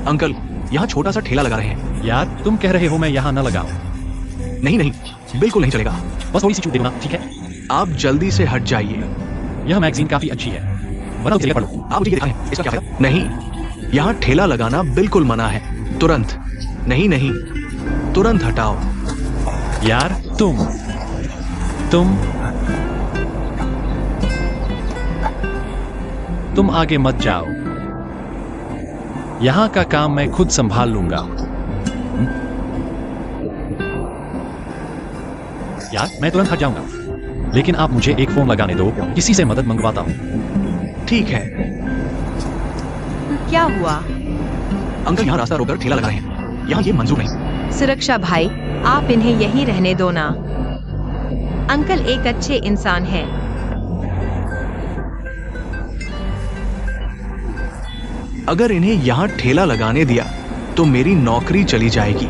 Uncle, यहाँ छोटा सा ठेला लगा रहे हैं। यार तुम कह रहे हो मैं यहाँ न लगाऊं? नहीं नहीं, बिल्कुल नहीं चलेगा। बस थोड़ी सी छूट देना, ठीक है? आप जल्दी से हट जाइए। यह मैगजीन काफी अच्छी है, वरना उसे पढ़ो। आप मुझे ये दिखाएं, इसका क्या फायदा? नहीं, यहाँ ठेला लगाना बिल्कुल मना है। तुरंत। नहीं नहीं, तुरंत हटाओ। यार तुम आगे मत जाओ। यहाँ का काम मैं खुद संभाल लूंगा। यार मैं तुरंत हट जाऊंगा, लेकिन आप मुझे एक फोन लगाने दो, किसी से मदद मंगवाता हूँ। ठीक है। क्या हुआ? अंकल यहाँ रास्ता रोककर ठेला लगा रहे हैं, यहाँ ये मंजूर नहीं। सुरक्षा भाई, आप इन्हें यहीं रहने दो ना। अंकल एक अच्छे इंसान हैं। अगर इन्हें यहाँ ठेला लगाने दिया तो मेरी नौकरी चली जाएगी।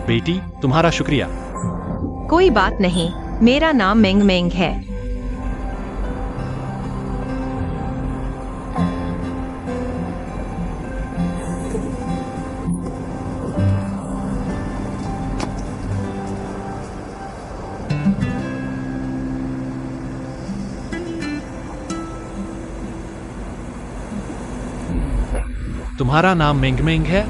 बेटी तुम्हारा शुक्रिया। कोई बात नहीं, मेरा नाम मेंग मेंग है। तुम्हारा नाम मेंग मेंग है?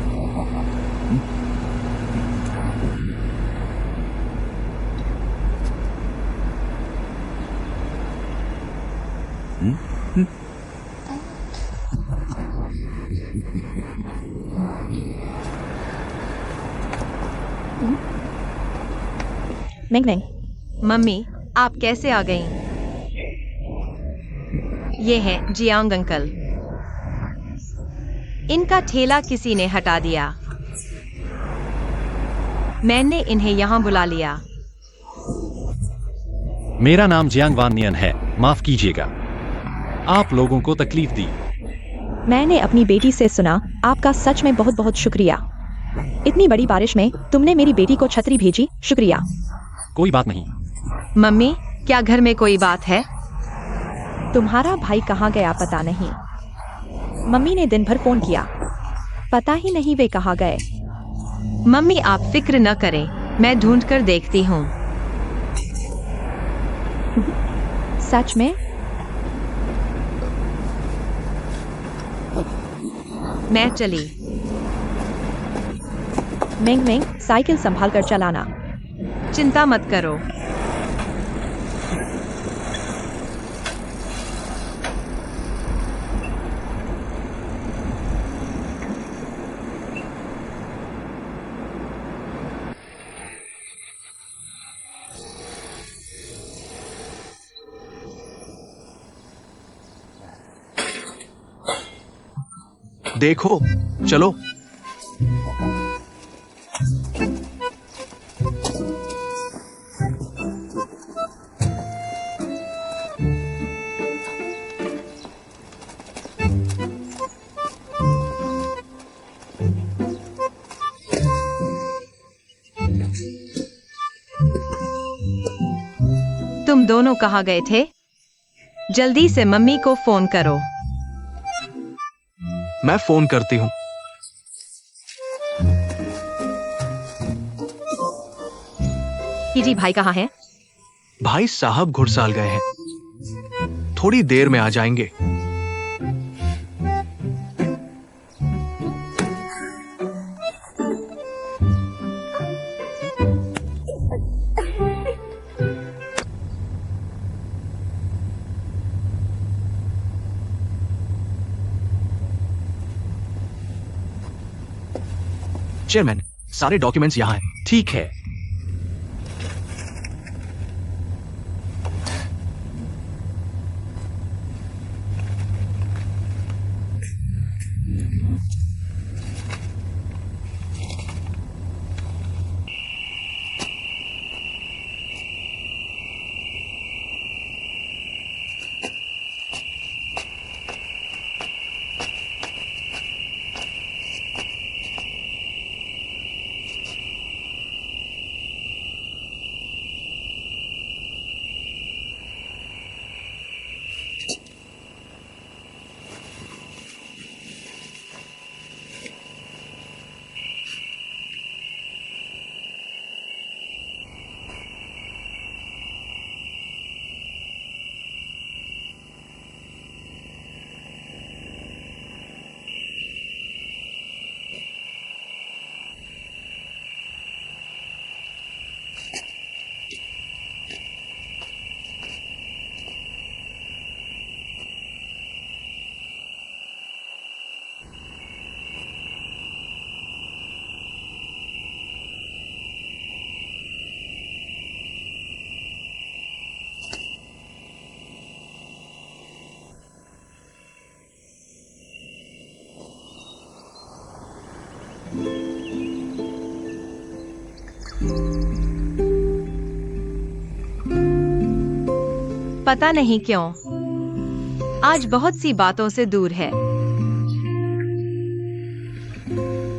मेंग मेंग, मम्मी आप कैसे आ गईं? ये है जियांग अंकल। इनका ठेला किसी ने हटा दिया। मैंने इन्हें यहाँ बुला लिया। मेरा नाम जियांग वान नियन है, माफ कीजिएगा, आप लोगों को तकलीफ दी। मैंने अपनी बेटी से सुना, आपका सच में बहुत बहुत शुक्रिया। इतनी बड़ी बारिश में तुमने मेरी बेटी को छतरी भेजी, शुक्रिया। कोई बात नहीं। मम्मी क्या घर में कोई बात है? तुम्हारा भाई कहाँ गया पता नहीं। मम्मी ने दिन भर फोन किया, पता ही नहीं वे कहाँ गए। मम्मी आप फिक्र न करें, मैं ढूंढ कर देखती हूँ। सच में? मैं चली। मेंग मेंग, साइकिल संभाल कर चलाना। चिंता मत करो। देखो, चलो। तुम दोनों कहाँ गए थे? जल्दी से मम्मी को फोन करो। मैं फोन करती हूँ। जी भाई कहाँ हैं? भाई साहब घुड़साल गए हैं, थोड़ी देर में आ जाएंगे। चेयरमैन, सारे डॉक्यूमेंट्स यहाँ हैं। ठीक है। पता नहीं क्यों आज बहुत सी बातों से दूर है।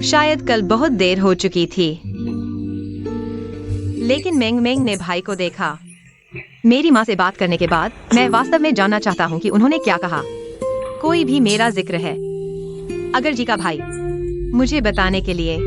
शायद कल बहुत देर हो चुकी थी, लेकिन मेंग मेंग ने भाई को देखा। मेरी माँ से बात करने के बाद मैं वास्तव में जानना चाहता हूँ कि उन्होंने क्या कहा। कोई भी मेरा जिक्र है, अगर जी का भाई मुझे बताने के लिए।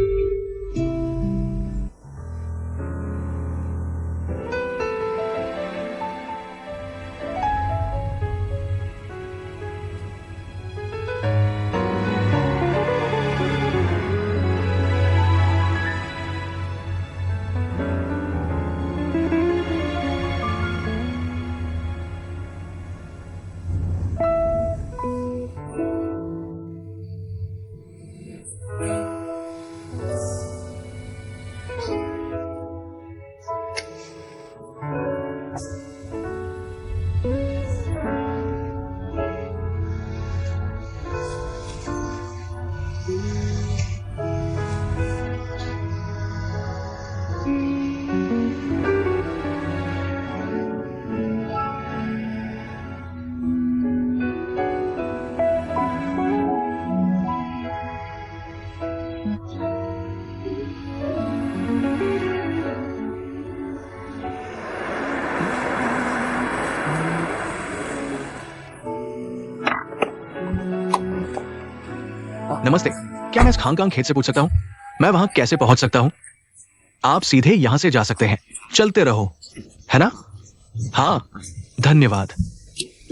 नमस्ते, क्या मैं इस खांगकांग खेत से पूछ सकता हूँ मैं वहां कैसे पहुंच सकता हूँ? आप सीधे यहां से जा सकते हैं, चलते रहो, है ना? हाँ, धन्यवाद।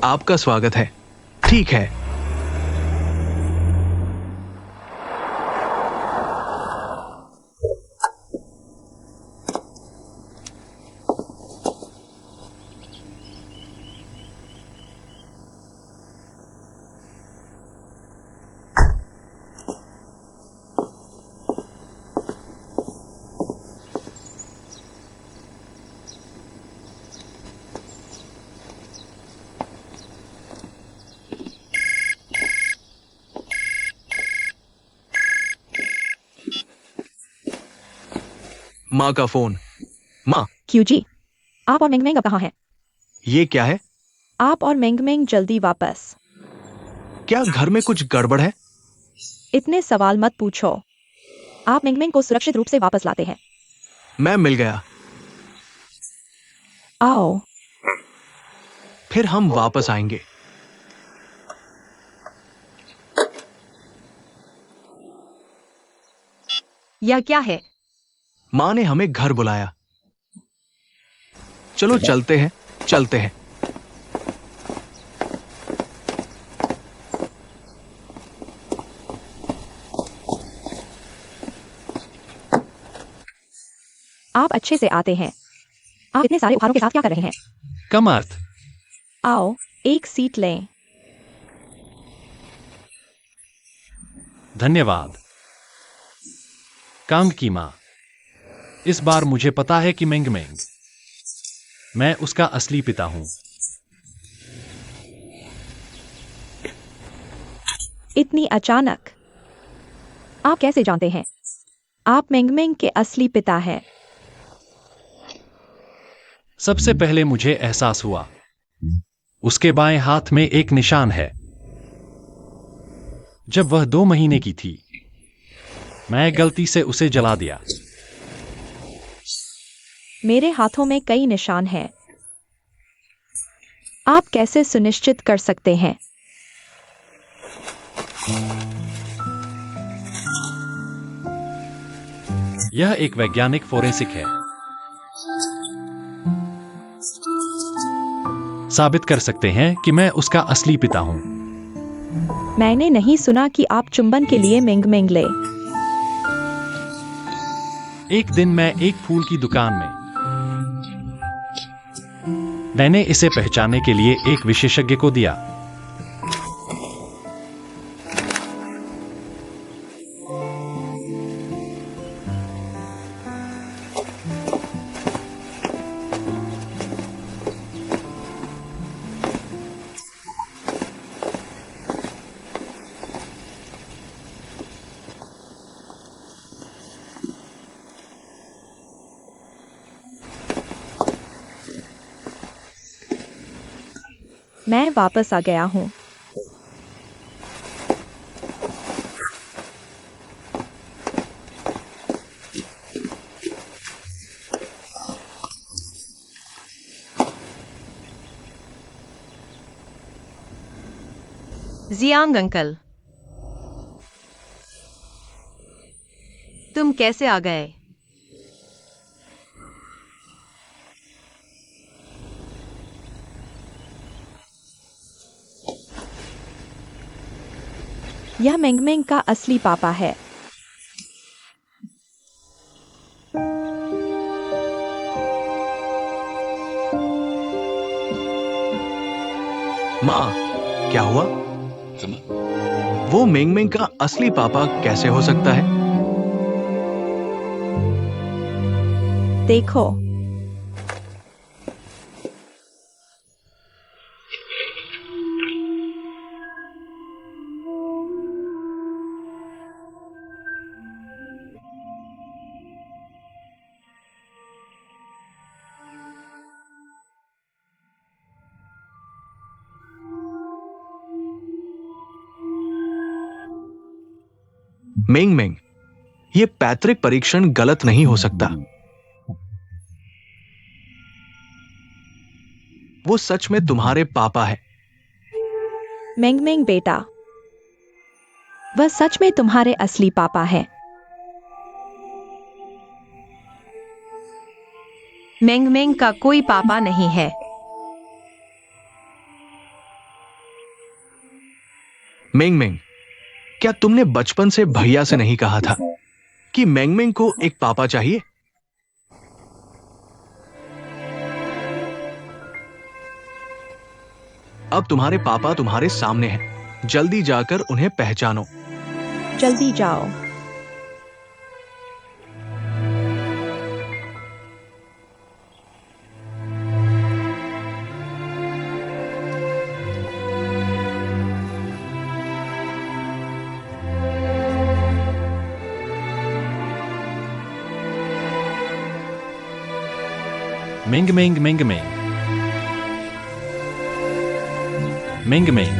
आपका स्वागत है। ठीक है। माँ का फोन। माँ, क्यों जी? आप और मेंग मेंग अब कहाँ हैं? ये क्या है? आप और मेंग मेंग जल्दी वापस। क्या घर में कुछ गड़बड़ है? इतने सवाल मत पूछो। आप मेंग मेंग को सुरक्षित रूप से वापस लाते हैं। मैं मिल गया, आओ। फिर हम वापस आएंगे। यह क्या है? माँ ने हमें घर बुलाया। चलो चलते हैं, चलते हैं। आप अच्छे से आते हैं। आप इतने सारे उपहारों के साथ क्या कर रहे हैं? कम अर्थ। आओ, एक सीट लें। धन्यवाद। कांग की माँ। इस बार मुझे पता है कि मेंग मेंग, मैं उसका असली पिता हूं। इतनी अचानक? आप कैसे जानते हैं? आप मेंग मेंग के असली पिता हैं। सबसे पहले मुझे एहसास हुआ, उसके बाएं हाथ में एक निशान है। जब वह 2 महीने की थी, मैं गलती से उसे जला दिया। मेरे हाथों में कई निशान हैं। आप कैसे सुनिश्चित कर सकते हैं? यह एक वैज्ञानिक फोरेंसिक है। साबित कर सकते हैं कि मैं उसका असली पिता हूं। मैंने नहीं सुना कि आप चुंबन के लिए मेंग मेंग ले। एक दिन मैं एक फूल की दुकान में, मैंने इसे पहचानने के लिए एक विशेषज्ञ को दिया। मैं वापस आ गया हूं। जियांग अंकल, तुम कैसे आ गए? यह मेंग मेंग का असली पापा है। माँ, क्या हुआ? वो मेंग मेंग का असली पापा कैसे हो सकता है? देखो, मेंग मेंग, ये पैतृक परीक्षण गलत नहीं हो सकता। वो सच में तुम्हारे पापा है। मेंग मेंग बेटा, वह सच में तुम्हारे असली पापा है। मेंग मेंग का कोई पापा नहीं है। मेंग मेंग, क्या तुमने बचपन से भैया से नहीं कहा था कि मेंग मेंग को एक पापा चाहिए? अब तुम्हारे पापा तुम्हारे सामने हैं। जल्दी जाकर उन्हें पहचानो। जल्दी जाओ। मेंग मेंग मेंग मेंग, मेंग मेंग,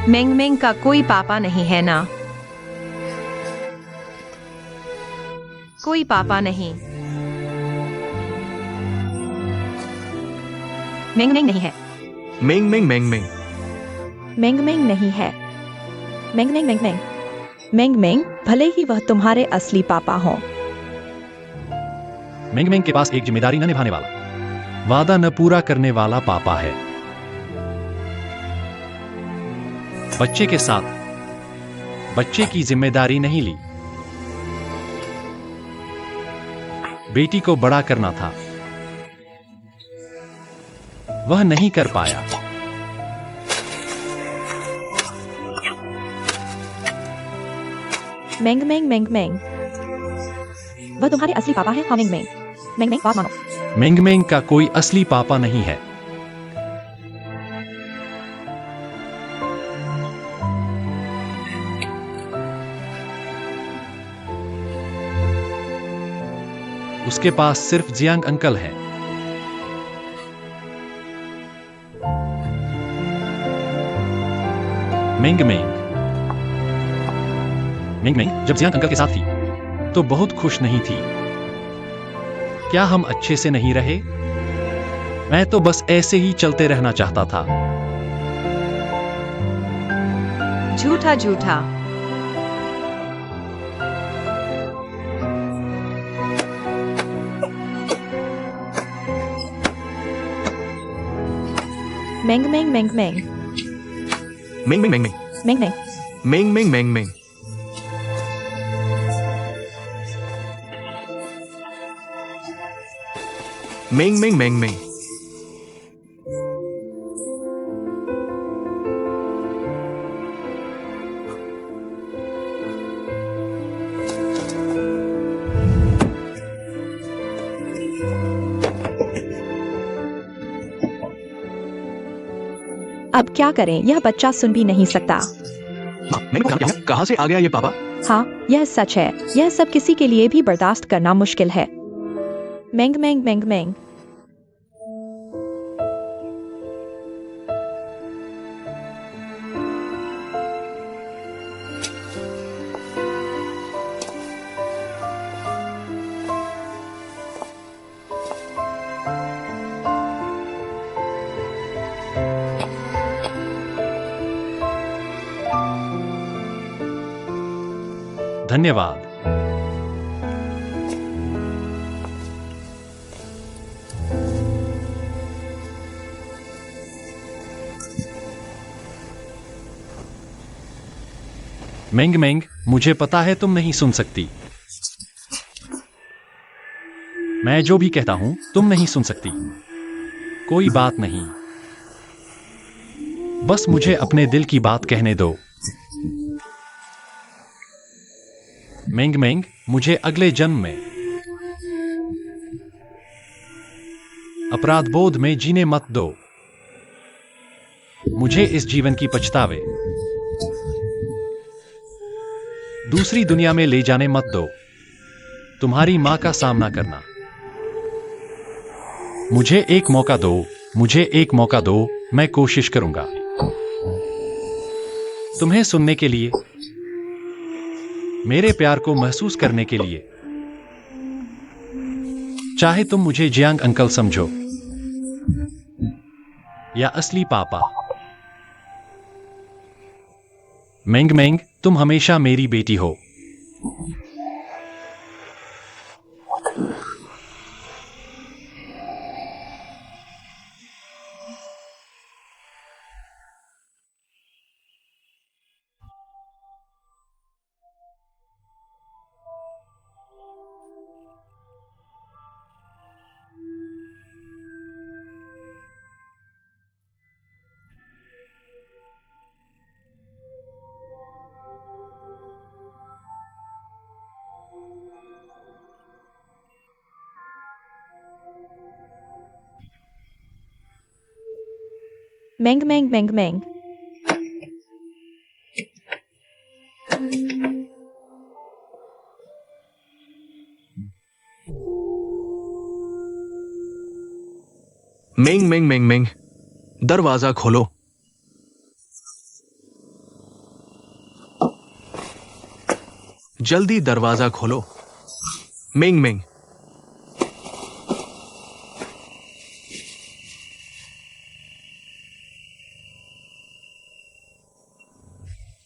मेंग मेंग का कोई पापा नहीं है ना? कोई पापा नहीं। मेंग मेंग नहीं है। मेंग मेंग मेंग मेंग, मेंग मेंग नहीं है। मेंग मेंग मेंग मेंग, मेंग मेंग भले ही वह तुम्हारे असली पापा हों। मेंग मेंग के पास एक जिम्मेदारी न निभाने वाला, वादा न पूरा करने वाला पापा है। बच्चे के साथ बच्चे की जिम्मेदारी नहीं ली। बेटी को बड़ा करना था, वह नहीं कर पाया। मैंग मैंग मैंग मैंग। वह तुम्हारे असली पापा है? हाँ मैंग मैंग। मैंग मैंग बात मानो। मेंग मेंग का कोई असली पापा नहीं है। उसके पास सिर्फ जियांग अंकल है। मेंग मेंग। मेंग मेंग जब जियांग अंकल के साथ थी तो बहुत खुश नहीं थी। क्या हम अच्छे से नहीं रहे? मैं तो बस ऐसे ही चलते रहना चाहता था। झूठा झूठा। मैंग मैंग मैंग मैंग। मेंग मेंग मेंग मेंग मैंग मैंग। मेंग मेंग मेंग मेंग। मेंग मेंग मेंग मेंग। अब क्या करें? यह बच्चा सुन भी नहीं सकता। मैंने कहाँ से आ गया ये पापा? हाँ, यह सच है। यह सब किसी के लिए भी बर्दाश्त करना मुश्किल है। मैंग मैंग मैंग मैंग। धन्यवाद। मेंग मेंग, मुझे पता है तुम नहीं सुन सकती। मैं जो भी कहता हूं तुम नहीं सुन सकती। कोई बात नहीं, बस मुझे अपने दिल की बात कहने दो। मेंग मेंग, मुझे अगले जन्म में अपराध बोध में जीने मत दो। मुझे इस जीवन की पछतावे दूसरी दुनिया में ले जाने मत दो। तुम्हारी मां का सामना करना। मुझे एक मौका दो, मुझे एक मौका दो, मैं कोशिश करूंगा तुम्हें सुनने के लिए, मेरे प्यार को महसूस करने के लिए। चाहे तुम मुझे जियांग अंकल समझो या असली पापा। मेंग मेंग, तुम हमेशा मेरी बेटी हो। मैंग मैंग मैंग मैंग। मेंग मेंग मेंग मेंग, दरवाजा खोलो। जल्दी दरवाजा खोलो। मेंग मेंग।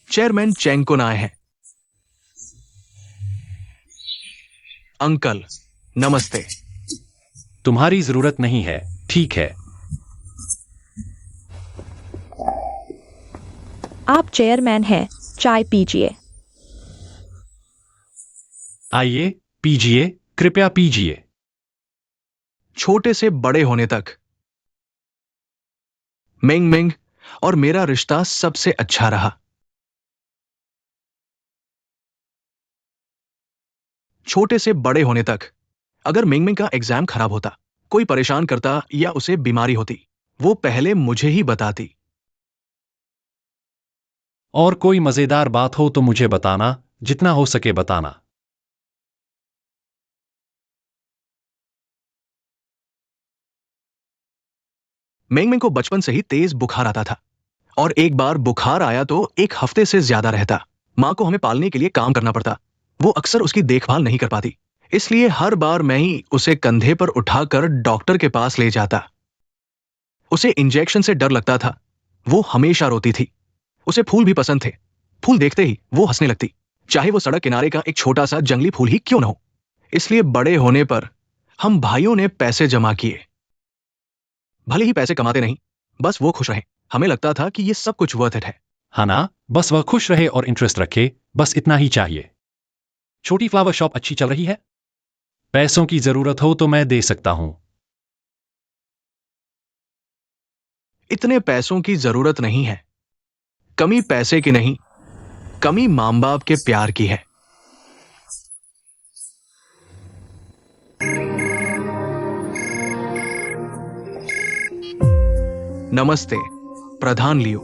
चेयरमैन चेंगकुन आए हैं। अंकल नमस्ते। तुम्हारी जरूरत नहीं है, ठीक है। आप चेयरमैन हैं, चाय पीजिए। आइए, पीजिए, कृपया पीजिए। छोटे से बड़े होने तक मेंग मेंग और मेरा रिश्ता सबसे अच्छा रहा। छोटे से बड़े होने तक। अगर मिंगमिंग का एग्जाम खराब होता, कोई परेशान करता या उसे बीमारी होती, वो पहले मुझे ही बताती। और कोई मजेदार बात हो तो मुझे बताना, जितना हो सके बताना। मिंगमिंग को बचपन से ही तेज बुखार आता था और एक बार बुखार आया तो एक हफ्ते से ज्यादा रहता। माँ को हमें पालने के लिए काम करना पड़ता। वो अक्सर उसकी देखभाल नहीं कर पाती, इसलिए हर बार मैं ही उसे कंधे पर उठाकर डॉक्टर के पास ले जाता। उसे इंजेक्शन से डर लगता था। वो हमेशा रोती थी। उसे फूल भी पसंद थे। फूल देखते ही वो हंसने लगती, चाहे वो सड़क किनारे का एक छोटा सा जंगली फूल ही क्यों न हो। इसलिए बड़े होने पर हम भाइयों ने पैसे जमा किए। भले ही पैसे कमाते नहीं, बस वो खुश रहे। हमें लगता था कि ये सब कुछ वर्थ इट है। हाँ ना, बस वह खुश रहे और इंटरेस्ट रखे, बस इतना ही चाहिए। छोटी फ्लावर शॉप अच्छी चल रही है? पैसों की जरूरत हो तो मैं दे सकता हूं। इतने पैसों की जरूरत नहीं है। कमी पैसे की नहीं, कमी मां बाप के प्यार की है। नमस्ते, प्रधान लियो।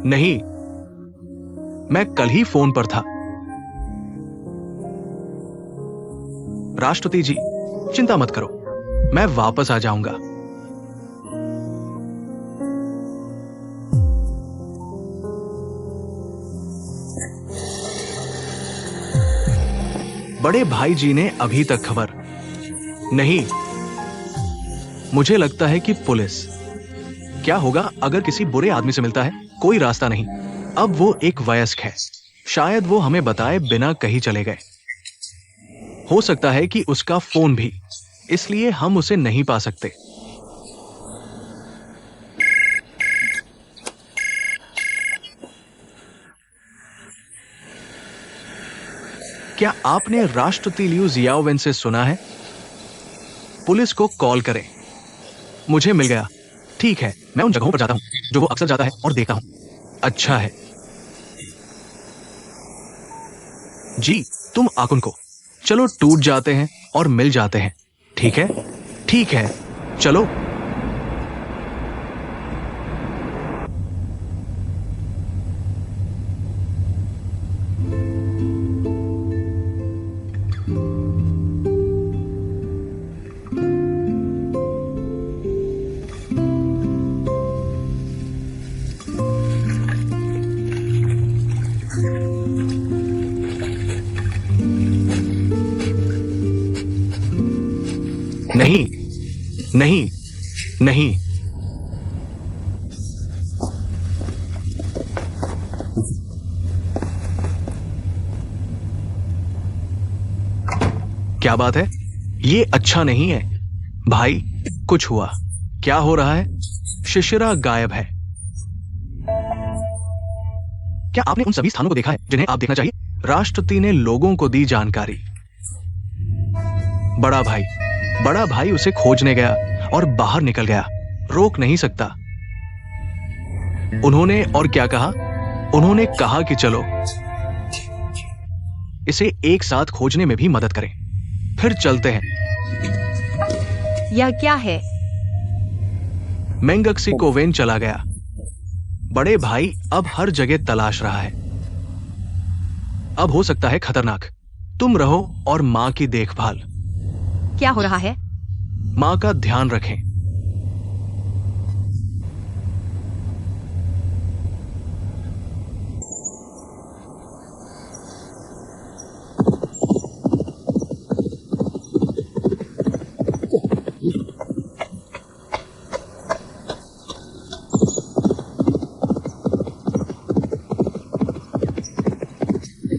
नहीं, मैं कल ही फोन पर था। राष्ट्रपति जी, चिंता मत करो, मैं वापस आ जाऊंगा। बड़े भाई जी ने अभी तक खबर नहीं। मुझे लगता है कि पुलिस। क्या होगा अगर किसी बुरे आदमी से मिलता है? कोई रास्ता नहीं। अब वो एक वयस्क है, शायद वो हमें बताए बिना कहीं चले गए। हो सकता है कि उसका फोन भी, इसलिए हम उसे नहीं पा सकते। क्या आपने राष्ट्रपति लियू जियाओवेन से सुना है? पुलिस को कॉल करें। मुझे मिल गया। ठीक है, मैं उन जगहों पर जाता हूं जो वो अक्सर जाता है और देखता हूं। अच्छा है जी, तुम आकुन को चलो टूट जाते हैं और मिल जाते हैं। ठीक है, ठीक है, चलो। नहीं, नहीं, नहीं। क्या बात है? ये अच्छा नहीं है। भाई, कुछ हुआ? क्या हो रहा है? शिशिरा गायब है। क्या आपने उन सभी स्थानों को देखा है जिन्हें आप देखना चाहिए? राष्ट्रपति ने लोगों को दी जानकारी। बड़ा भाई उसे खोजने गया और बाहर निकल गया। रोक नहीं सकता। उन्होंने और क्या कहा? उन्होंने कहा कि चलो इसे एक साथ खोजने में भी मदद करें। फिर चलते हैं। यह क्या है? मेंगक्सी कोवेन चला गया। बड़े भाई अब हर जगह तलाश रहा है। अब हो सकता है खतरनाक। तुम रहो और मां की देखभाल। क्या हो रहा है? मां का ध्यान रखें।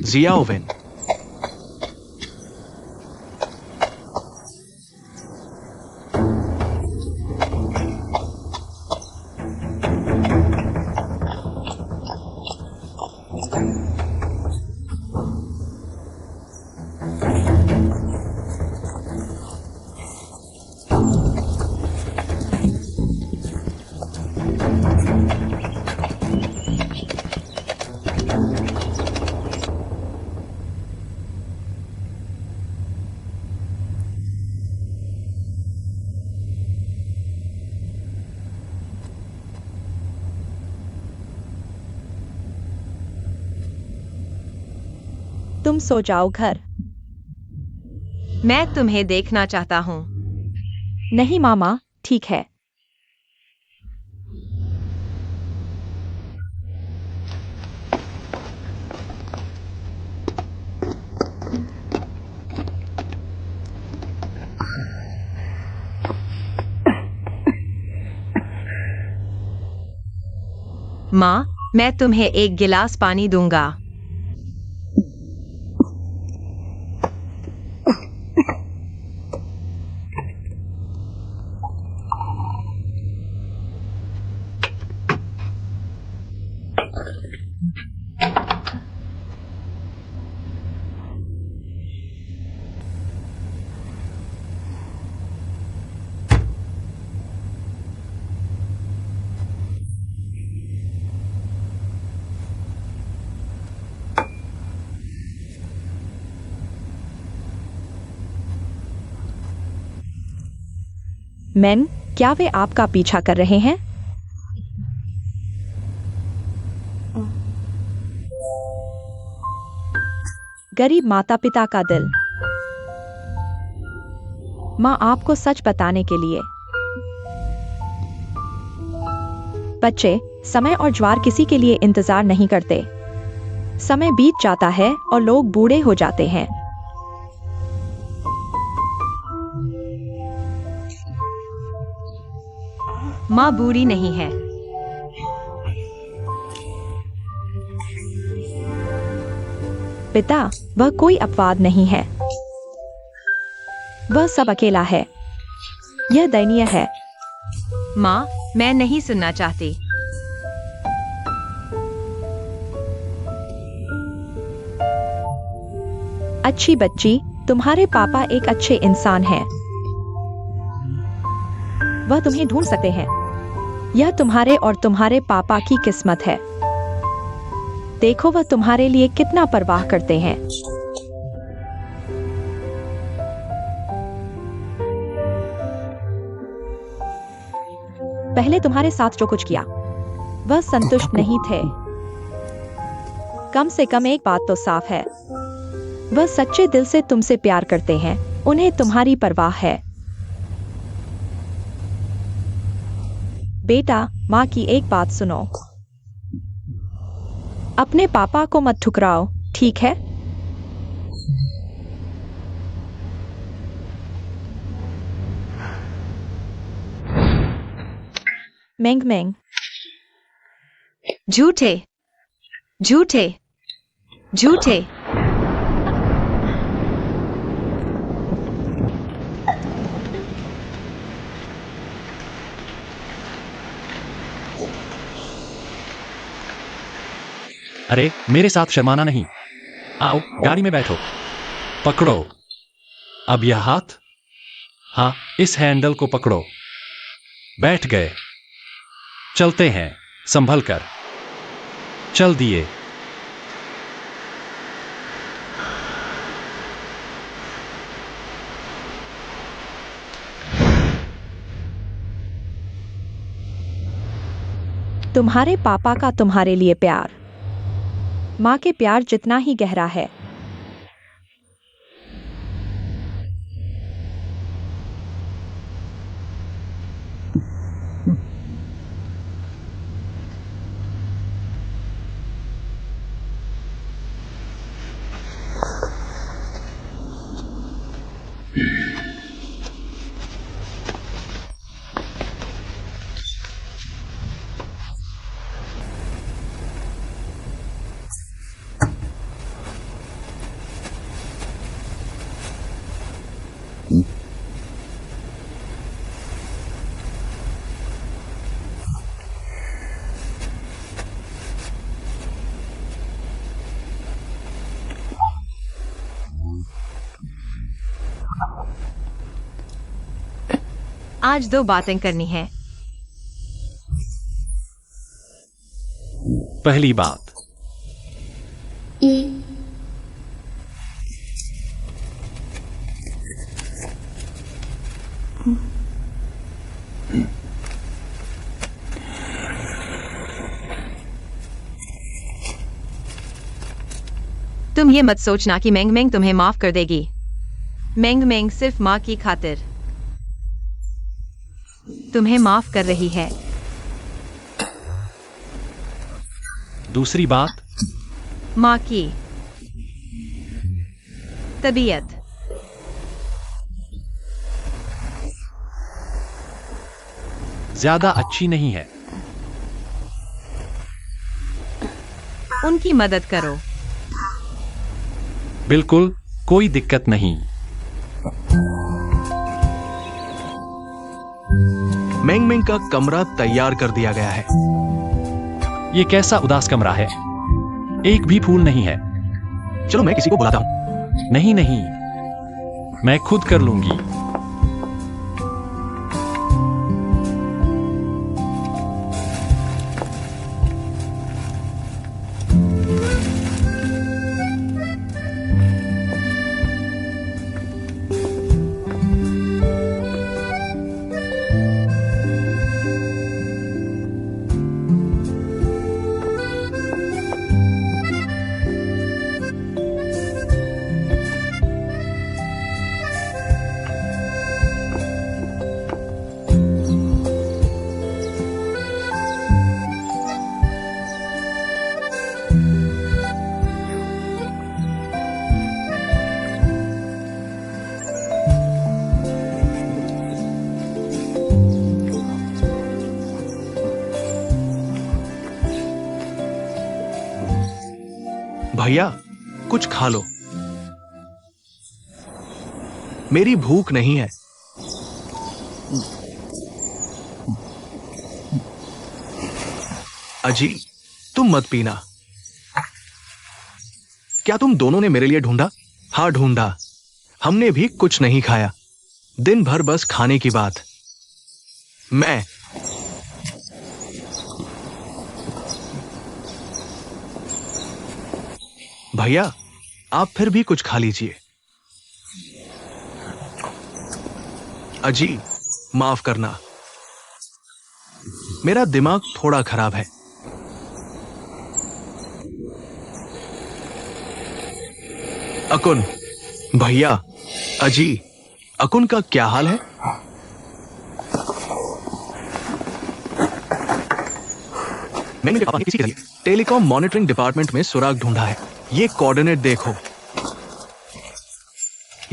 जियाओवेन। तुम सो जाओ घर। मैं तुम्हें देखना चाहता हूँ। नहीं मामा, ठीक है। माँ, मैं तुम्हें एक गिलास पानी दूंगा। मैम, क्या वे आपका पीछा कर रहे हैं? गरीब माता पिता का दिल। माँ आपको सच बताने के लिए। बच्चे, समय और ज्वार किसी के लिए इंतजार नहीं करते। समय बीत जाता है और लोग बूढ़े हो जाते हैं। माँ बूढ़ी नहीं है। पिता, वह कोई अपवाद नहीं है। वह सब अकेला है। यह दयनीय है। माँ, मैं नहीं सुनना चाहती। अच्छी बच्ची, तुम्हारे पापा एक अच्छे इंसान हैं। वह तुम्हें ढूंढ सकते हैं। यह तुम्हारे और तुम्हारे पापा की किस्मत है। देखो वह तुम्हारे लिए कितना परवाह करते हैं। पहले तुम्हारे साथ जो कुछ किया, वह संतुष्ट नहीं थे। कम से कम एक बात तो साफ है, वह सच्चे दिल से तुमसे प्यार करते हैं। उन्हें तुम्हारी परवाह है। बेटा, माँ की एक बात सुनो। अपने पापा को मत ठुकराओ, ठीक है? मेंग मेंग। झूठे, झूठे, झूठे। अरे, मेरे साथ शर्माना नहीं। आओ, गाड़ी में बैठो। पकड़ो। अब यह हाथ। हाँ, इस हैंडल को पकड़ो। बैठ गए। चलते हैं, संभल कर। चल दिए। तुम्हारे पापा का तुम्हारे लिए प्यार माँ के प्यार जितना ही गहरा है। आज 2 बातें करनी है। पहली बात, तुम ये मत सोचना कि मेंग मेंग तुम्हें माफ कर देगी। मेंग मेंग सिर्फ माँ की खातिर तुम्हें माफ कर रही है। दूसरी बात, माँ की तबीयत ज्यादा अच्छी नहीं है। उनकी मदद करो। बिल्कुल कोई दिक्कत नहीं। मेंग मेंग का कमरा तैयार कर दिया गया है। ये कैसा उदास कमरा है, एक भी फूल नहीं है। चलो मैं किसी को बुलाता हूं। नहीं नहीं, मैं खुद कर लूंगी। भैया कुछ खा लो, मेरी भूख नहीं है। अजी तुम मत पीना। क्या तुम दोनों ने मेरे लिए ढूंढा? हाँ ढूंढा, हमने भी कुछ नहीं खाया, दिन भर बस खाने की बात। मैं भैया आप फिर भी कुछ खा लीजिए। अजी माफ करना, मेरा दिमाग थोड़ा खराब है। अकुन, भैया, अजी, अकुन का क्या हाल है? मैंने पापा ने किसी के जरिए टेलीकॉम मॉनिटरिंग डिपार्टमेंट में सुराग ढूंढा है। ये कोऑर्डिनेट देखो,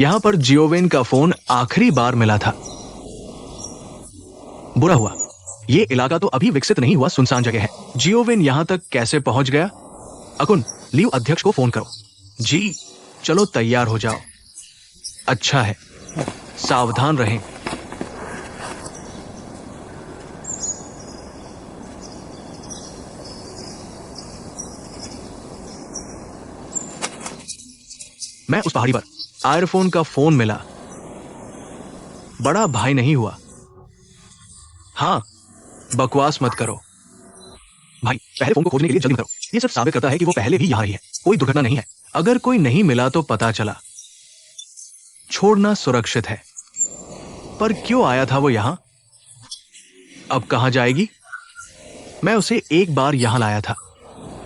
यहां पर जियोवेन का फोन आखिरी बार मिला था। बुरा हुआ, ये इलाका तो अभी विकसित नहीं हुआ, सुनसान जगह है। जियोवेन यहां तक कैसे पहुंच गया? अकुन, लीव अध्यक्ष को फोन करो। जी चलो तैयार हो जाओ। अच्छा है, सावधान रहें। मैं उस पहाड़ी पर आयरफोन का फोन मिला। बड़ा भाई नहीं हुआ। हाँ, बकवास मत करो भाई, पहले फोन को खोजने के लिए जल्दी करो। ये सिर्फ साबित करता है कि वो पहले भी यहां ही है, कोई दुर्घटना नहीं है। अगर कोई नहीं मिला तो पता चला, छोड़ना सुरक्षित है। पर क्यों आया था वो यहां? अब कहां जाएगी? मैं उसे एक बार यहां लाया था,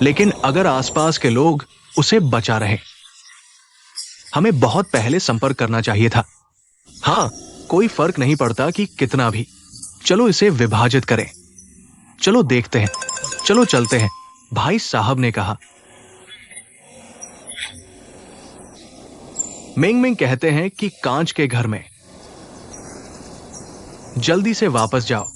लेकिन अगर आसपास के लोग उसे बचा रहे, हमें बहुत पहले संपर्क करना चाहिए था। हाँ, कोई फर्क नहीं पड़ता कि कितना भी। चलो इसे विभाजित करें। चलो देखते हैं, चलो चलते हैं, भाई साहब ने कहा। मेंग मेंग कहते हैं कि कांच के घर में। जल्दी से वापस जाओ।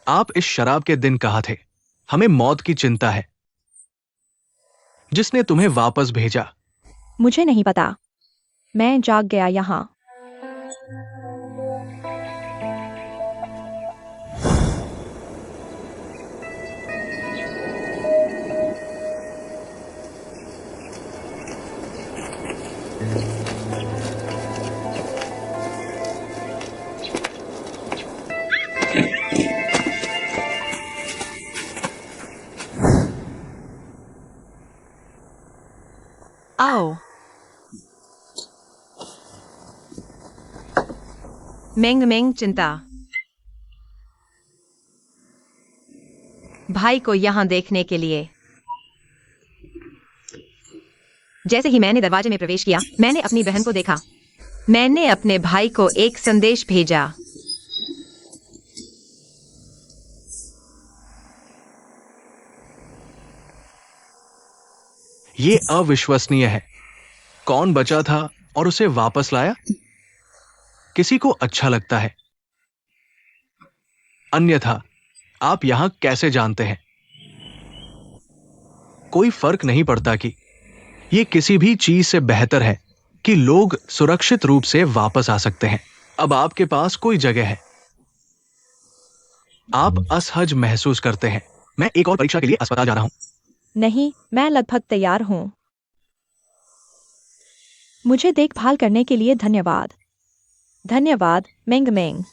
आप इस शराब के दिन कहाँ थे? हमें मौत की चिंता है। जिसने तुम्हें वापस भेजा? मुझे नहीं पता, मैं जाग गया यहाँ। आओ। मेंग मेंग चिंता। भाई को यहां देखने के लिए। जैसे ही मैंने दरवाजे में प्रवेश किया, मैंने अपनी बहन को देखा। मैंने अपने भाई को एक संदेश भेजा। ये अविश्वसनीय है। कौन बचा था और उसे वापस लाया? किसी को अच्छा लगता है। अन्यथा आप यहां कैसे जानते हैं? कोई फर्क नहीं पड़ता कि ये किसी भी चीज से बेहतर है कि लोग सुरक्षित रूप से वापस आ सकते हैं। अब आपके पास कोई जगह है। आप असहज महसूस करते हैं। मैं एक और परीक्षा के लिए अस्पताल जा रहा हूं। नहीं, मैं लगभग तैयार हूँ। मुझे देखभाल करने के लिए धन्यवाद। धन्यवाद, मेंग मेंग।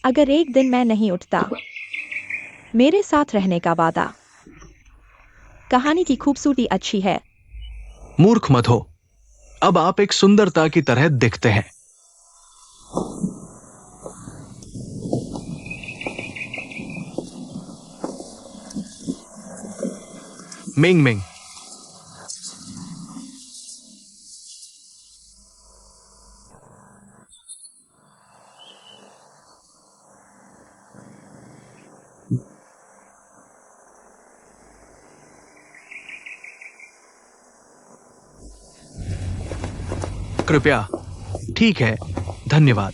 अगर एक दिन मैं नहीं उठता, मेरे साथ रहने का वादा। कहानी की खूबसूरती अच्छी है। मूर्ख मत हो। अब आप एक सुंदरता की तरह दिखते हैं। Ming Ming. कृपया। ठीक है, धन्यवाद।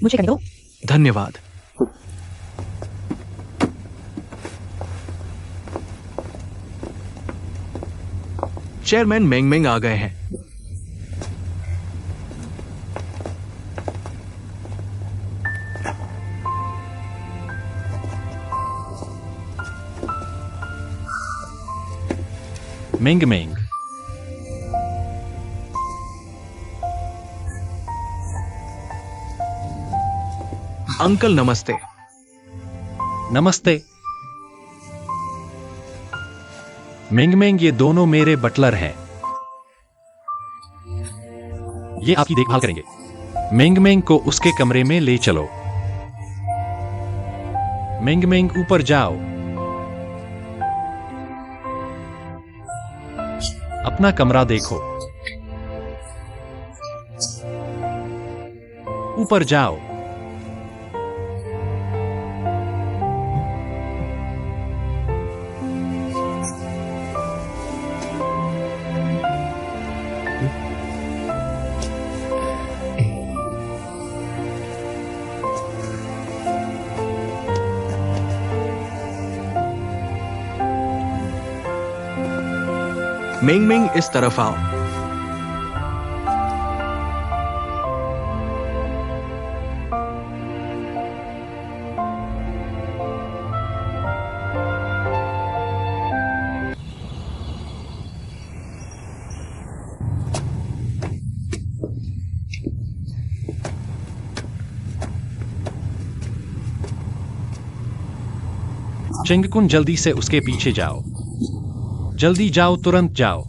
मुझे करने दो। धन्यवाद। चेयरमैन मेंग मेंग आ गए हैं। मेंग मेंग। अंकल नमस्ते। नमस्ते। मेंग मेंग, ये दोनों मेरे बटलर हैं। ये आपकी देखभाल करेंगे। मेंग मेंग को उसके कमरे में ले चलो। मेंग मेंग, ऊपर जाओ। अपना कमरा देखो। ऊपर जाओ। मेंग मेंग, इस तरफ आओ। चिंगकुन, जल्दी से उसके पीछे जाओ। जल्दी जाओ, तुरंत जाओ।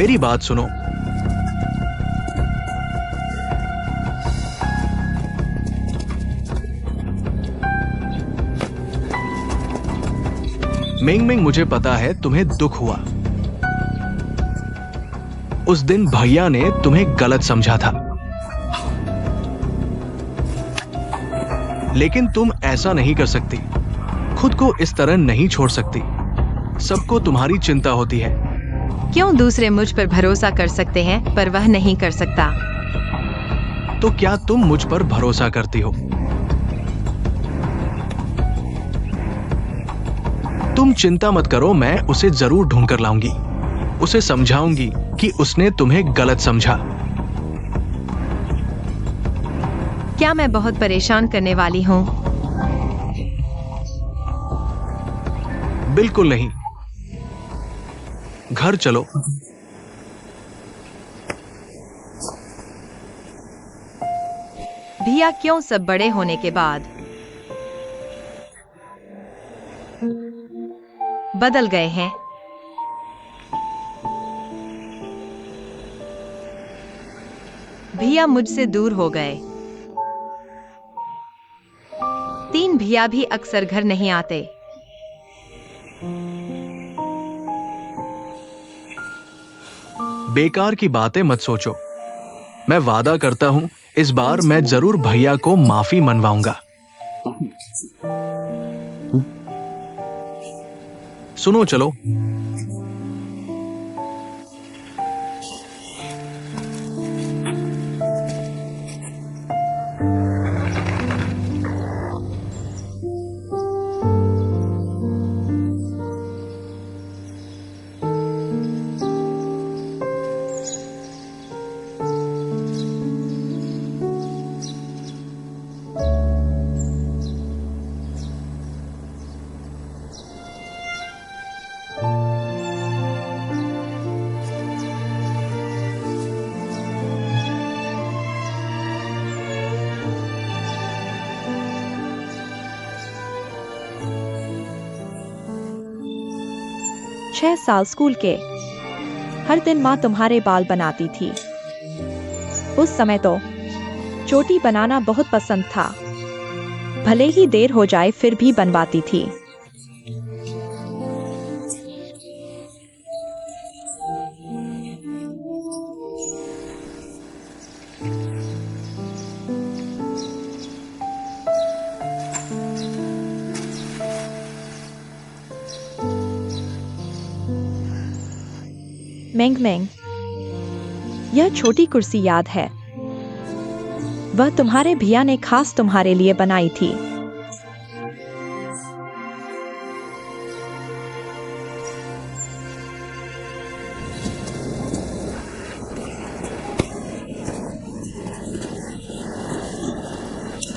मेरी बात सुनो। मिंग मिंग, मुझे पता है तुम्हें दुख हुआ। उस दिन भैया ने तुम्हें गलत समझा था, लेकिन तुम ऐसा नहीं कर सकती। खुद को इस तरह नहीं छोड़ सकती। सबको तुम्हारी चिंता होती है। क्यों दूसरे मुझ पर भरोसा कर सकते हैं पर वह नहीं कर सकता? तो क्या तुम मुझ पर भरोसा करती हो? तुम चिंता मत करो, मैं उसे जरूर ढूंढ कर लाऊंगी। उसे समझाऊंगी कि उसने तुम्हें गलत समझा। क्या मैं बहुत परेशान करने वाली हूँ? बिल्कुल नहीं। घर चलो। भैया क्यों सब बड़े होने के बाद बदल गए हैं? भैया मुझसे दूर हो गए। 3 भैया भी अक्सर घर नहीं आते। बेकार की बातें मत सोचो। मैं वादा करता हूं, इस बार मैं जरूर भैया को माफी मनवाऊंगा। सुनो, चलो। छह साल स्कूल के। हर दिन माँ तुम्हारे बाल बनाती थी। उस समय तो चोटी बनाना बहुत पसंद था। भले ही देर हो जाए फिर भी बनवाती थी। मेंग मेंग, यह छोटी कुर्सी याद है? वह तुम्हारे भैया ने खास तुम्हारे लिए बनाई थी।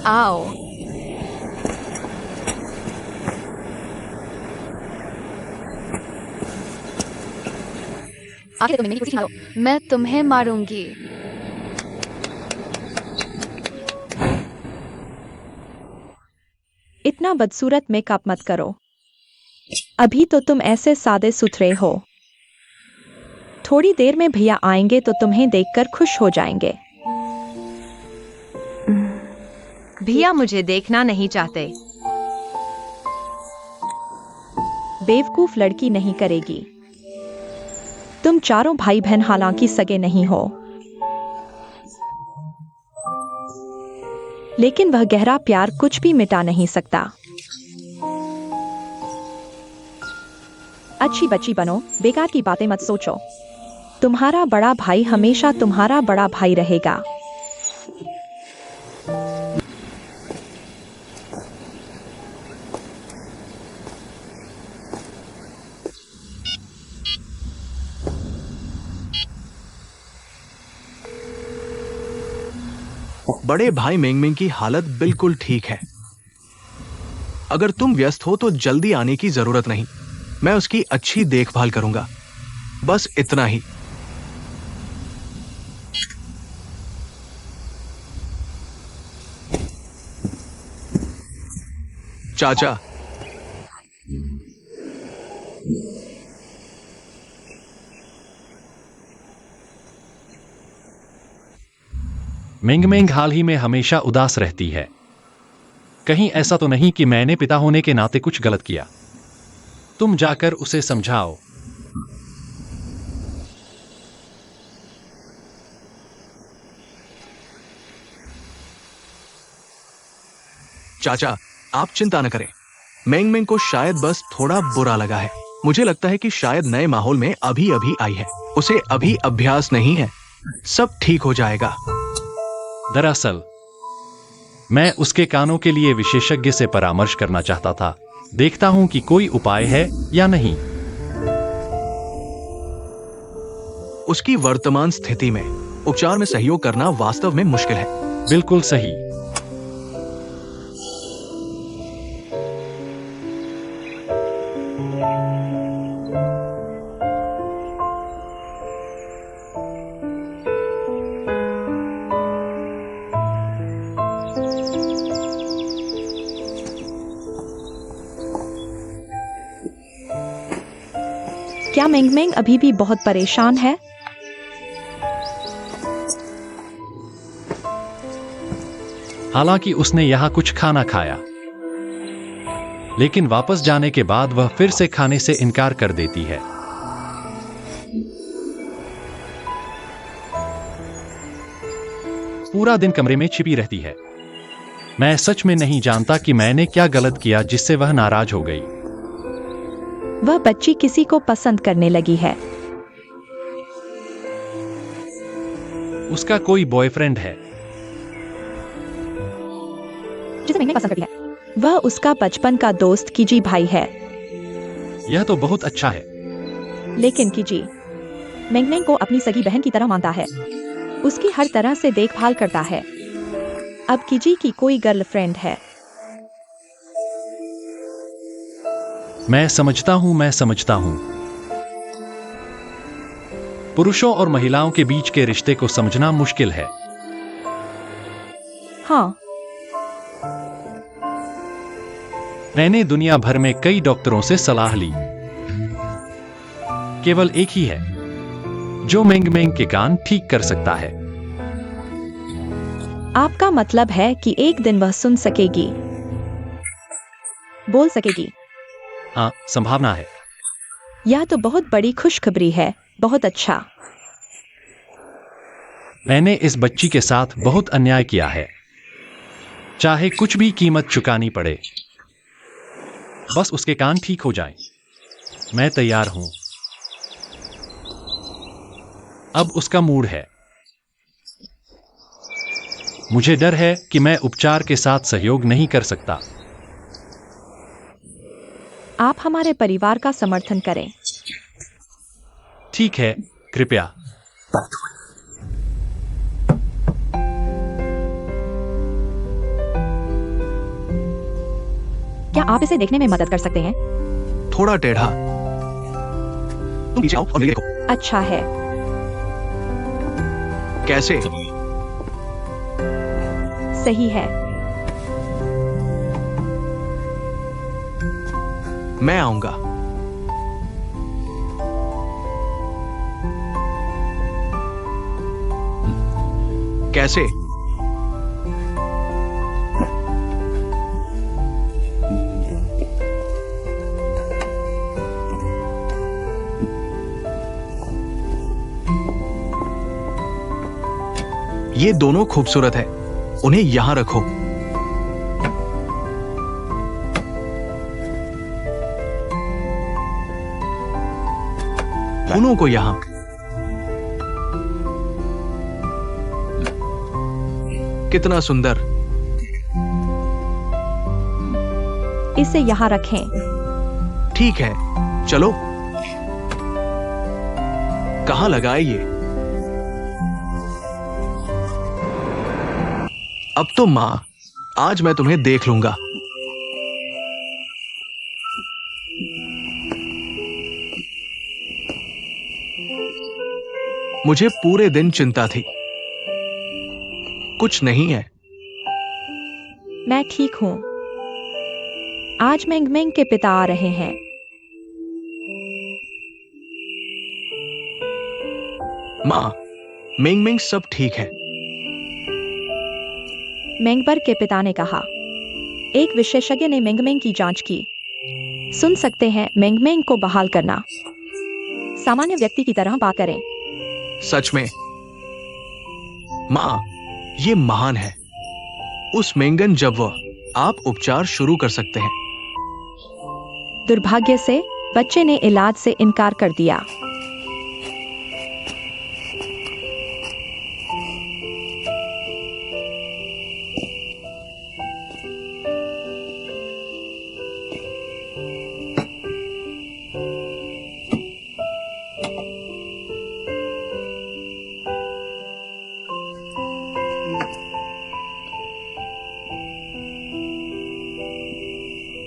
आओ। आखिर तुम मेरी कुर्सी संभालो, मैं तुम्हें मारूंगी। इतना बदसूरत मेकअप मत करो। अभी तो तुम ऐसे सादे सुथरे हो। थोड़ी देर में भैया आएंगे तो तुम्हें देखकर खुश हो जाएंगे। भैया मुझे देखना नहीं चाहते। बेवकूफ लड़की नहीं करेगी। तुम चारों भाई बहन हालांकि सगे नहीं हो, लेकिन वह गहरा प्यार कुछ भी मिटा नहीं सकता। अच्छी बच्ची बनो, बेकार की बातें मत सोचो। तुम्हारा बड़ा भाई हमेशा तुम्हारा बड़ा भाई रहेगा। बड़े भाई मेंग मेंग की हालत बिल्कुल ठीक है। अगर तुम व्यस्त हो तो जल्दी आने की जरूरत नहीं। मैं उसकी अच्छी देखभाल करूंगा। बस इतना ही। चाचा, मिंग मिंग हाल ही में हमेशा उदास रहती है। कहीं ऐसा तो नहीं कि मैंने पिता होने के नाते कुछ गलत किया? तुम जाकर उसे समझाओ। चाचा, आप चिंता न करें। मेंग मेंग को शायद बस थोड़ा बुरा लगा है। मुझे लगता है कि शायद नए माहौल में अभी अभी आई है। उसे अभी अभ्यास नहीं है। सब ठीक हो जाएगा। दरअसल मैं उसके कानों के लिए विशेषज्ञ से परामर्श करना चाहता था। देखता हूं कि कोई उपाय है या नहीं। उसकी वर्तमान स्थिति में उपचार में सहयोग करना वास्तव में मुश्किल है। बिल्कुल सही। क्या मेंग मेंग अभी भी बहुत परेशान है? हालांकि उसने यहां कुछ खाना खाया, लेकिन वापस जाने के बाद वह फिर से खाने से इनकार कर देती है। पूरा दिन कमरे में छिपी रहती है। मैं सच में नहीं जानता कि मैंने क्या गलत किया जिससे वह नाराज हो गई। वह बच्ची किसी को पसंद करने लगी है। उसका कोई बॉयफ्रेंड है जिसे मेंग मेंग पसंद करती है। वह उसका बचपन का दोस्त कीजी भाई है। यह तो बहुत अच्छा है। लेकिन कीजी मेंग मेंग को अपनी सगी बहन की तरह मानता है। उसकी हर तरह से देखभाल करता है। अब कीजी की कोई गर्लफ्रेंड है। मैं समझता हूं। पुरुषों और महिलाओं के बीच के रिश्ते को समझना मुश्किल है। हाँ, मैंने दुनिया भर में कई डॉक्टरों से सलाह ली। केवल एक ही है जो मेंग मेंग के कान ठीक कर सकता है। आपका मतलब है कि एक दिन वह सुन सकेगी, बोल सकेगी? हाँ, संभावना है। यह तो बहुत बड़ी खुशखबरी है। बहुत अच्छा। मैंने इस बच्ची के साथ बहुत अन्याय किया है, चाहे कुछ भी कीमत चुकानी पड़े। बस उसके कान ठीक हो जाएं। मैं तैयार हूं। अब उसका मूड है। मुझे डर है कि मैं उपचार के साथ सहयोग नहीं कर सकता। आप हमारे परिवार का समर्थन करें। ठीक है, कृपया। क्या आप इसे देखने में मदद कर सकते हैं? थोड़ा टेढ़ा। तुम पीछे आओ और मेरे देखो। अच्छा है। कैसे? सही है। मैं आऊंगा। कैसे? ये दोनों खूबसूरत है। उन्हें यहां रखो। दोनों को यहां। कितना सुंदर। इसे यहाँ रखें। ठीक है, चलो। कहां लगाए ये? अब तो मां, आज मैं तुम्हें देख लूंगा। मुझे पूरे दिन चिंता थी। कुछ नहीं है। मैं ठीक हूँ। आज मेंग मेंग के पिता आ रहे हैं। मां, मेंग मेंग सब ठीक है। मेंगबर के पिता ने कहा। एक विशेषज्ञ ने मेंगमेंग की जांच की। सुन सकते हैं, मेंगमेंग को बहाल करना। सामान्य व्यक्ति की तरह बात करें। सच में माँ, ये महान है। उस मेंगन जब वह आप उपचार शुरू कर सकते हैं। दुर्भाग्य से बच्चे ने इलाज से इनकार कर दिया।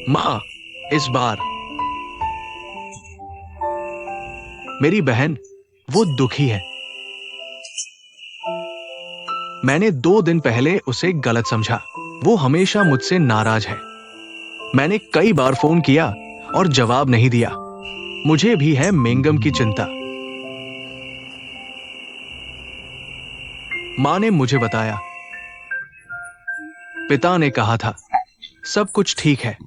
माँ, इस बार मेरी बहन वो दुखी है। मैंने 2 दिन पहले उसे गलत समझा। वो हमेशा मुझसे नाराज है। मैंने कई बार फोन किया और जवाब नहीं दिया। मुझे भी है मेंगम की चिंता। मां ने मुझे बताया, पिता ने कहा था सब कुछ ठीक है,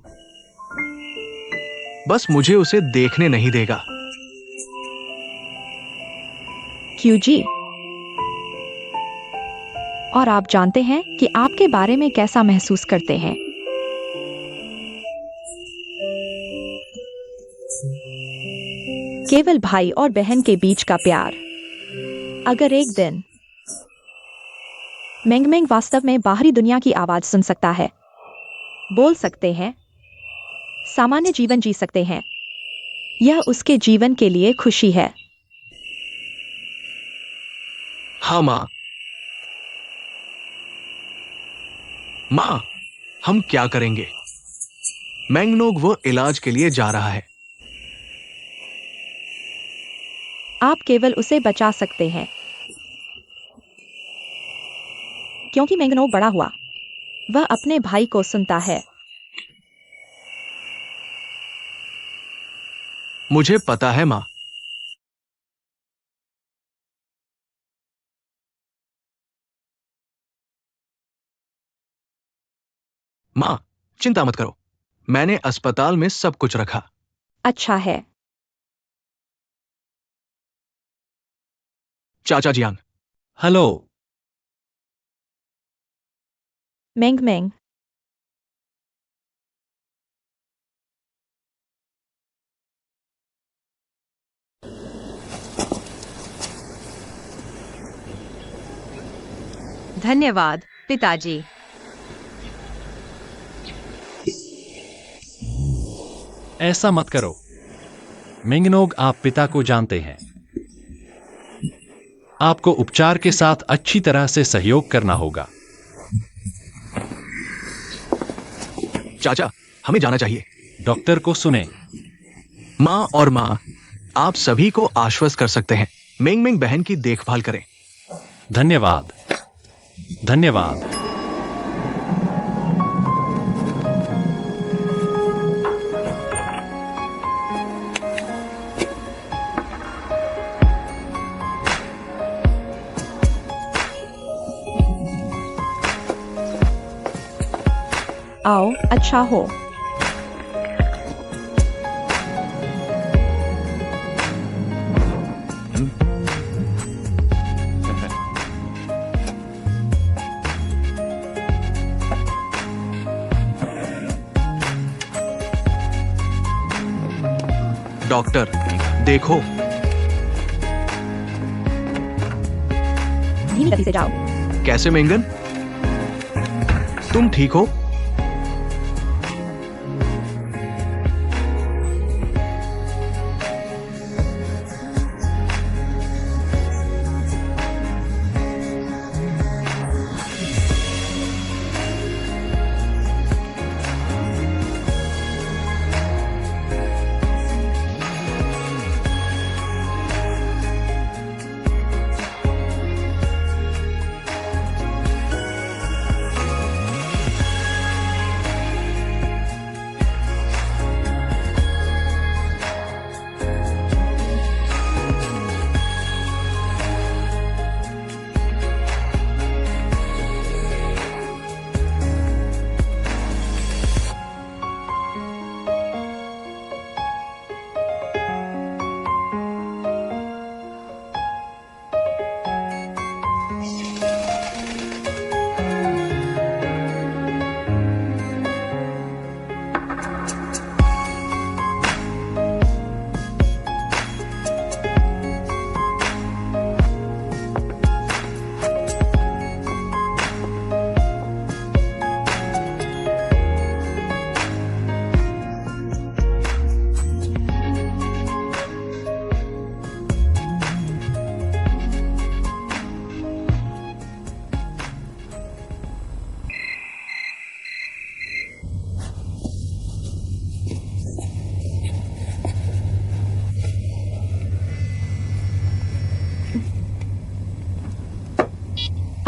बस मुझे उसे देखने नहीं देगा। क्यों जी? और आप जानते हैं कि आपके बारे में कैसा महसूस करते हैं। केवल भाई और बहन के बीच का प्यार। अगर एक दिन मेंगमेंग वास्तव में बाहरी दुनिया की आवाज सुन सकता है, बोल सकते हैं, सामान्य जीवन जी सकते हैं, यह उसके जीवन के लिए खुशी है। हाँ मां। मां, हम क्या करेंगे? मैंगनोग वो इलाज के लिए जा रहा है। आप केवल उसे बचा सकते हैं, क्योंकि मेंगनो बड़ा हुआ, वह अपने भाई को सुनता है। मुझे पता है मां। मां, चिंता मत करो, मैंने अस्पताल में सब कुछ रखा। अच्छा है। चाचा जियांग, हेलो। मेंगमेंग, धन्यवाद पिताजी। ऐसा मत करो। मेंगनोग, आप पिता को जानते हैं। आपको उपचार के साथ अच्छी तरह से सहयोग करना होगा। चाचा, हमें जाना चाहिए। डॉक्टर को सुने। मां और मां, आप सभी को आश्वस्त कर सकते हैं। मेंगमेंग बहन की देखभाल करें। धन्यवाद। धन्यवाद। आओ, अच्छा हो। डॉक्टर, देखो। धीमी गति से जाओ। कैसे मेंगन? तुम ठीक हो?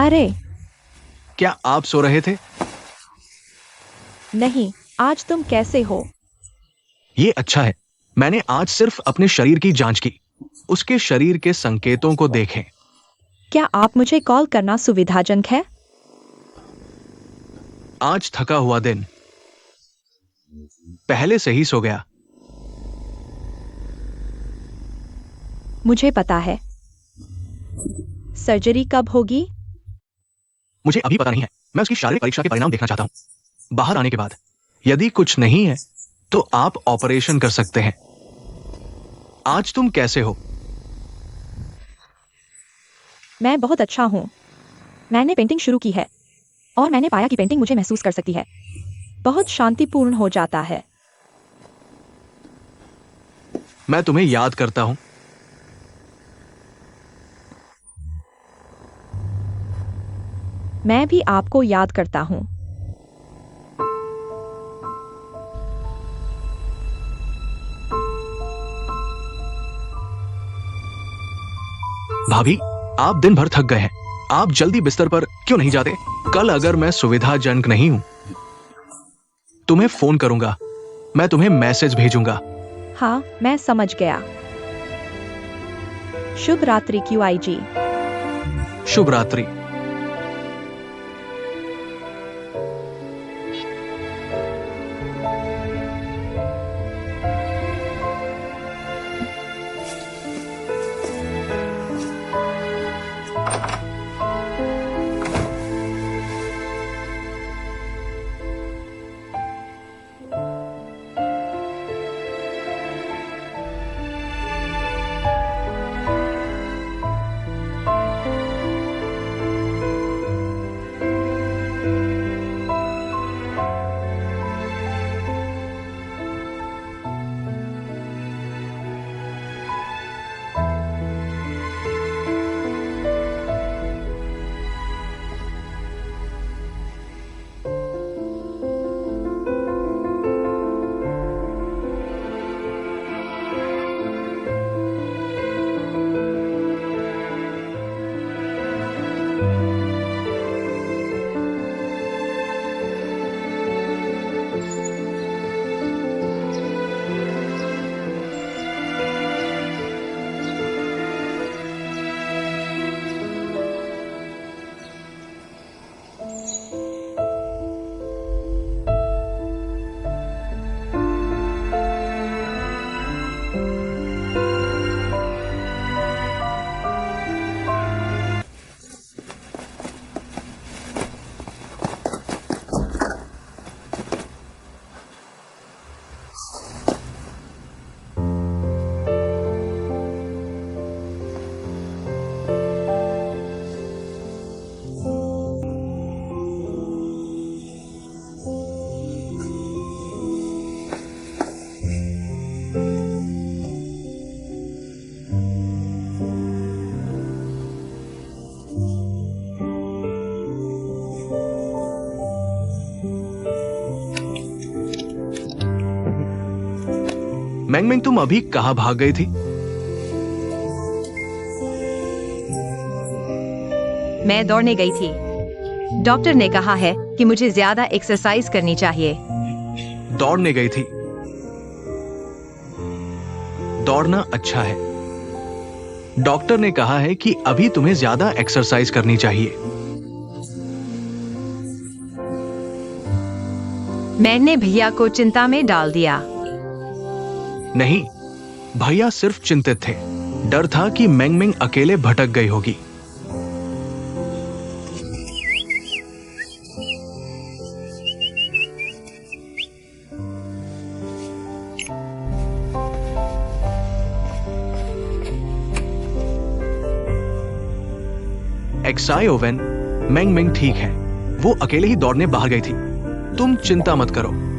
अरे क्या आप सो रहे थे? नहीं, आज तुम कैसे हो? ये अच्छा है। मैंने आज सिर्फ अपने शरीर की जांच की। उसके शरीर के संकेतों को देखें। क्या आप मुझे कॉल करना सुविधाजनक है? आज थका हुआ दिन, पहले से ही सो गया। मुझे पता है। सर्जरी कब होगी? मुझे अभी पता नहीं है। मैं उसकी शारीरिक परीक्षा के परिणाम देखना चाहता हूं। बाहर आने के बाद यदि कुछ नहीं है तो आप ऑपरेशन कर सकते हैं। आज तुम कैसे हो? मैं बहुत अच्छा हूँ। मैंने पेंटिंग शुरू की है और मैंने पाया कि पेंटिंग मुझे महसूस कर सकती है। बहुत शांतिपूर्ण हो जाता है। मैं तुम्हें याद करता हूं। मैं भी आपको याद करता हूँ। भाभी, आप दिन भर थक गए हैं। आप जल्दी बिस्तर पर क्यों नहीं जाते? कल अगर मैं सुविधाजनक नहीं हूं, तुम्हें फोन करूंगा। मैं तुम्हें मैसेज भेजूंगा। हाँ, मैं समझ गया। शुभ रात्रि QIG। शुभ रात्रि। मैंगमेंग, तुम अभी कहां भाग गई थी? मैं दौड़ने गई थी। डॉक्टर ने कहा है कि मुझे ज्यादा एक्सरसाइज करनी चाहिए। दौड़ने गई थी। दौड़ना अच्छा है। डॉक्टर ने कहा है कि अभी तुम्हें ज्यादा एक्सरसाइज करनी चाहिए। मैंने भैया को चिंता में डाल दिया। नहीं, भैया सिर्फ चिंतित थे। डर था कि मैंगमेंग अकेले भटक गई होगी। एक्साई ओवेन, मैंगमेंग ठीक है। वो अकेले ही दौड़ने बाहर गई थी। तुम चिंता मत करो।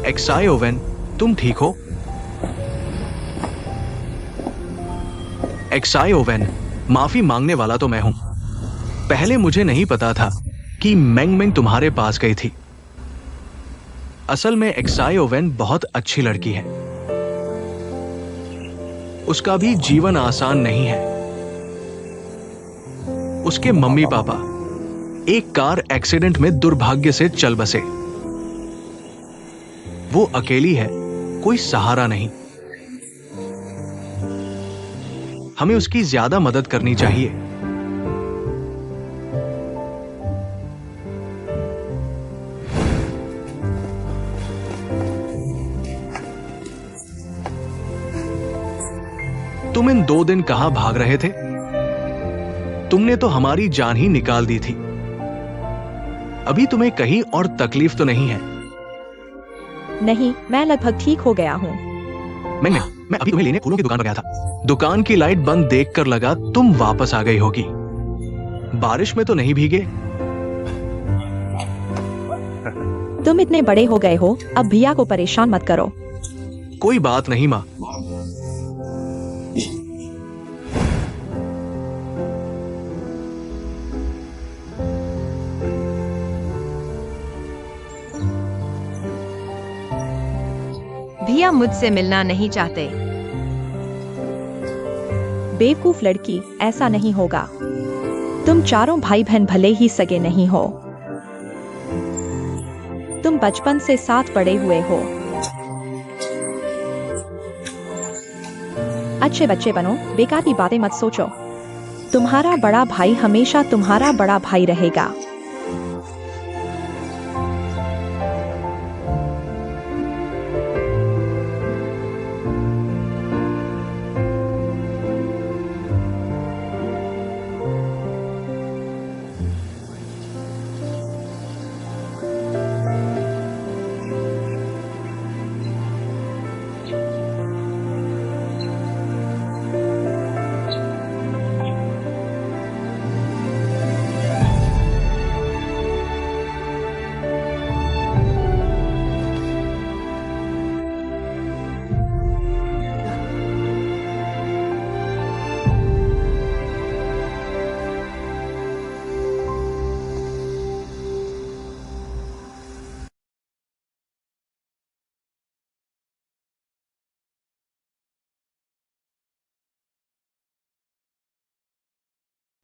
एक्साई ओवेन, तुम ठीक हो? एक्साई ओवेन, माफी मांगने वाला तो मैं हूं। पहले मुझे नहीं पता था कि मेंग मेंग तुम्हारे पास गई थी। असल में एक्साई ओवेन बहुत अच्छी लड़की है। उसका भी जीवन आसान नहीं है। उसके मम्मी पापा एक कार एक्सीडेंट में दुर्भाग्य से चल बसे। वो अकेली है, कोई सहारा नहीं। हमें उसकी ज्यादा मदद करनी चाहिए। तुम इन 2 दिन कहां भाग रहे थे? तुमने तो हमारी जान ही निकाल दी थी। अभी तुम्हें कहीं और तकलीफ तो नहीं है? नहीं, मैं लगभग ठीक हो गया हूँ। मैं अभी तुम्हें लेने फूलों की दुकान पर गया था। दुकान की लाइट बंद देखकर लगा तुम वापस आ गई होगी। बारिश में तो नहीं भीगे? तुम इतने बड़े हो गए हो, अब भैया को परेशान मत करो। कोई बात नहीं माँ। भैया मुझसे मिलना नहीं चाहते। बेवकूफ लड़की, ऐसा नहीं होगा। तुम चारों भाई बहन भले ही सगे नहीं हो, तुम बचपन से साथ पड़े हुए हो। अच्छे बच्चे बनो, बेकार की बातें मत सोचो। तुम्हारा बड़ा भाई हमेशा तुम्हारा बड़ा भाई रहेगा।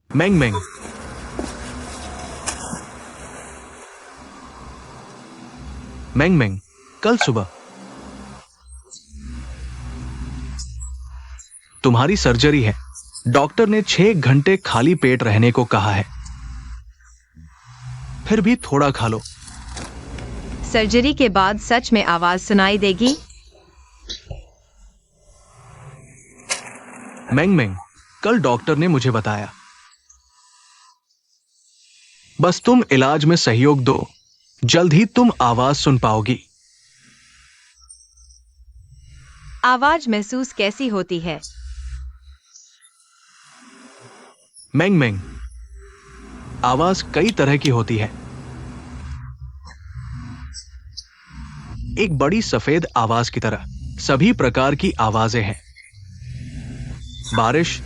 मेंग मेंग, मेंग मेंग, कल सुबह तुम्हारी सर्जरी है। डॉक्टर ने 6 घंटे खाली पेट रहने को कहा है। फिर भी थोड़ा खा लो। सर्जरी के बाद सच में आवाज सुनाई देगी? मेंग मेंग, कल डॉक्टर ने मुझे बताया। बस तुम इलाज में सहयोग दो, जल्द ही तुम आवाज सुन पाओगी। आवाज महसूस कैसी होती है? मेंग मेंग, आवाज कई तरह की होती है। एक बड़ी सफेद आवाज की तरह सभी प्रकार की आवाजें हैं। बारिश,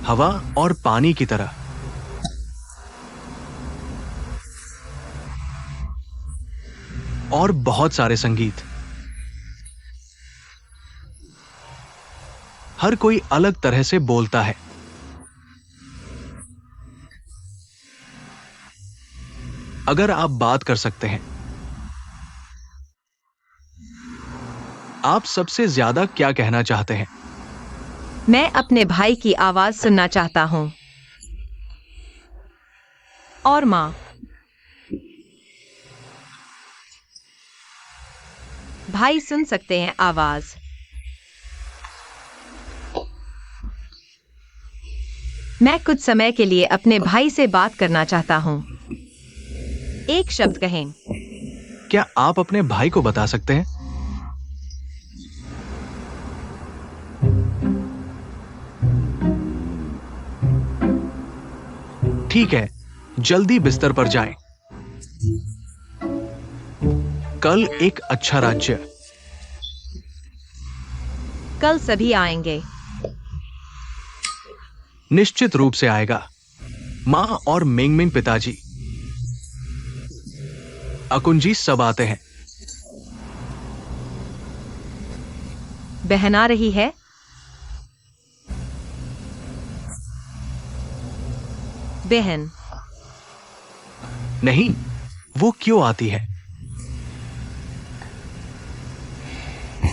हवा और पानी की तरह। और बहुत सारे संगीत। हर कोई अलग तरह से बोलता है। अगर आप बात कर सकते हैं, आप सबसे ज्यादा क्या कहना चाहते हैं? मैं अपने भाई की आवाज सुनना चाहता हूं। और मां। भाई सुन सकते हैं आवाज। मैं कुछ समय के लिए अपने भाई से बात करना चाहता हूं। एक शब्द कहें। क्या आप अपने भाई को बता सकते हैं? ठीक है, जल्दी बिस्तर पर जाएं। कल एक अच्छा राज्य कल सभी आएंगे। निश्चित रूप से आएगा। माँ और मिंग मिंग पिताजी, अकुंजी सब आते हैं। बहन आ रही है। बहन नहीं, वो क्यों आती है?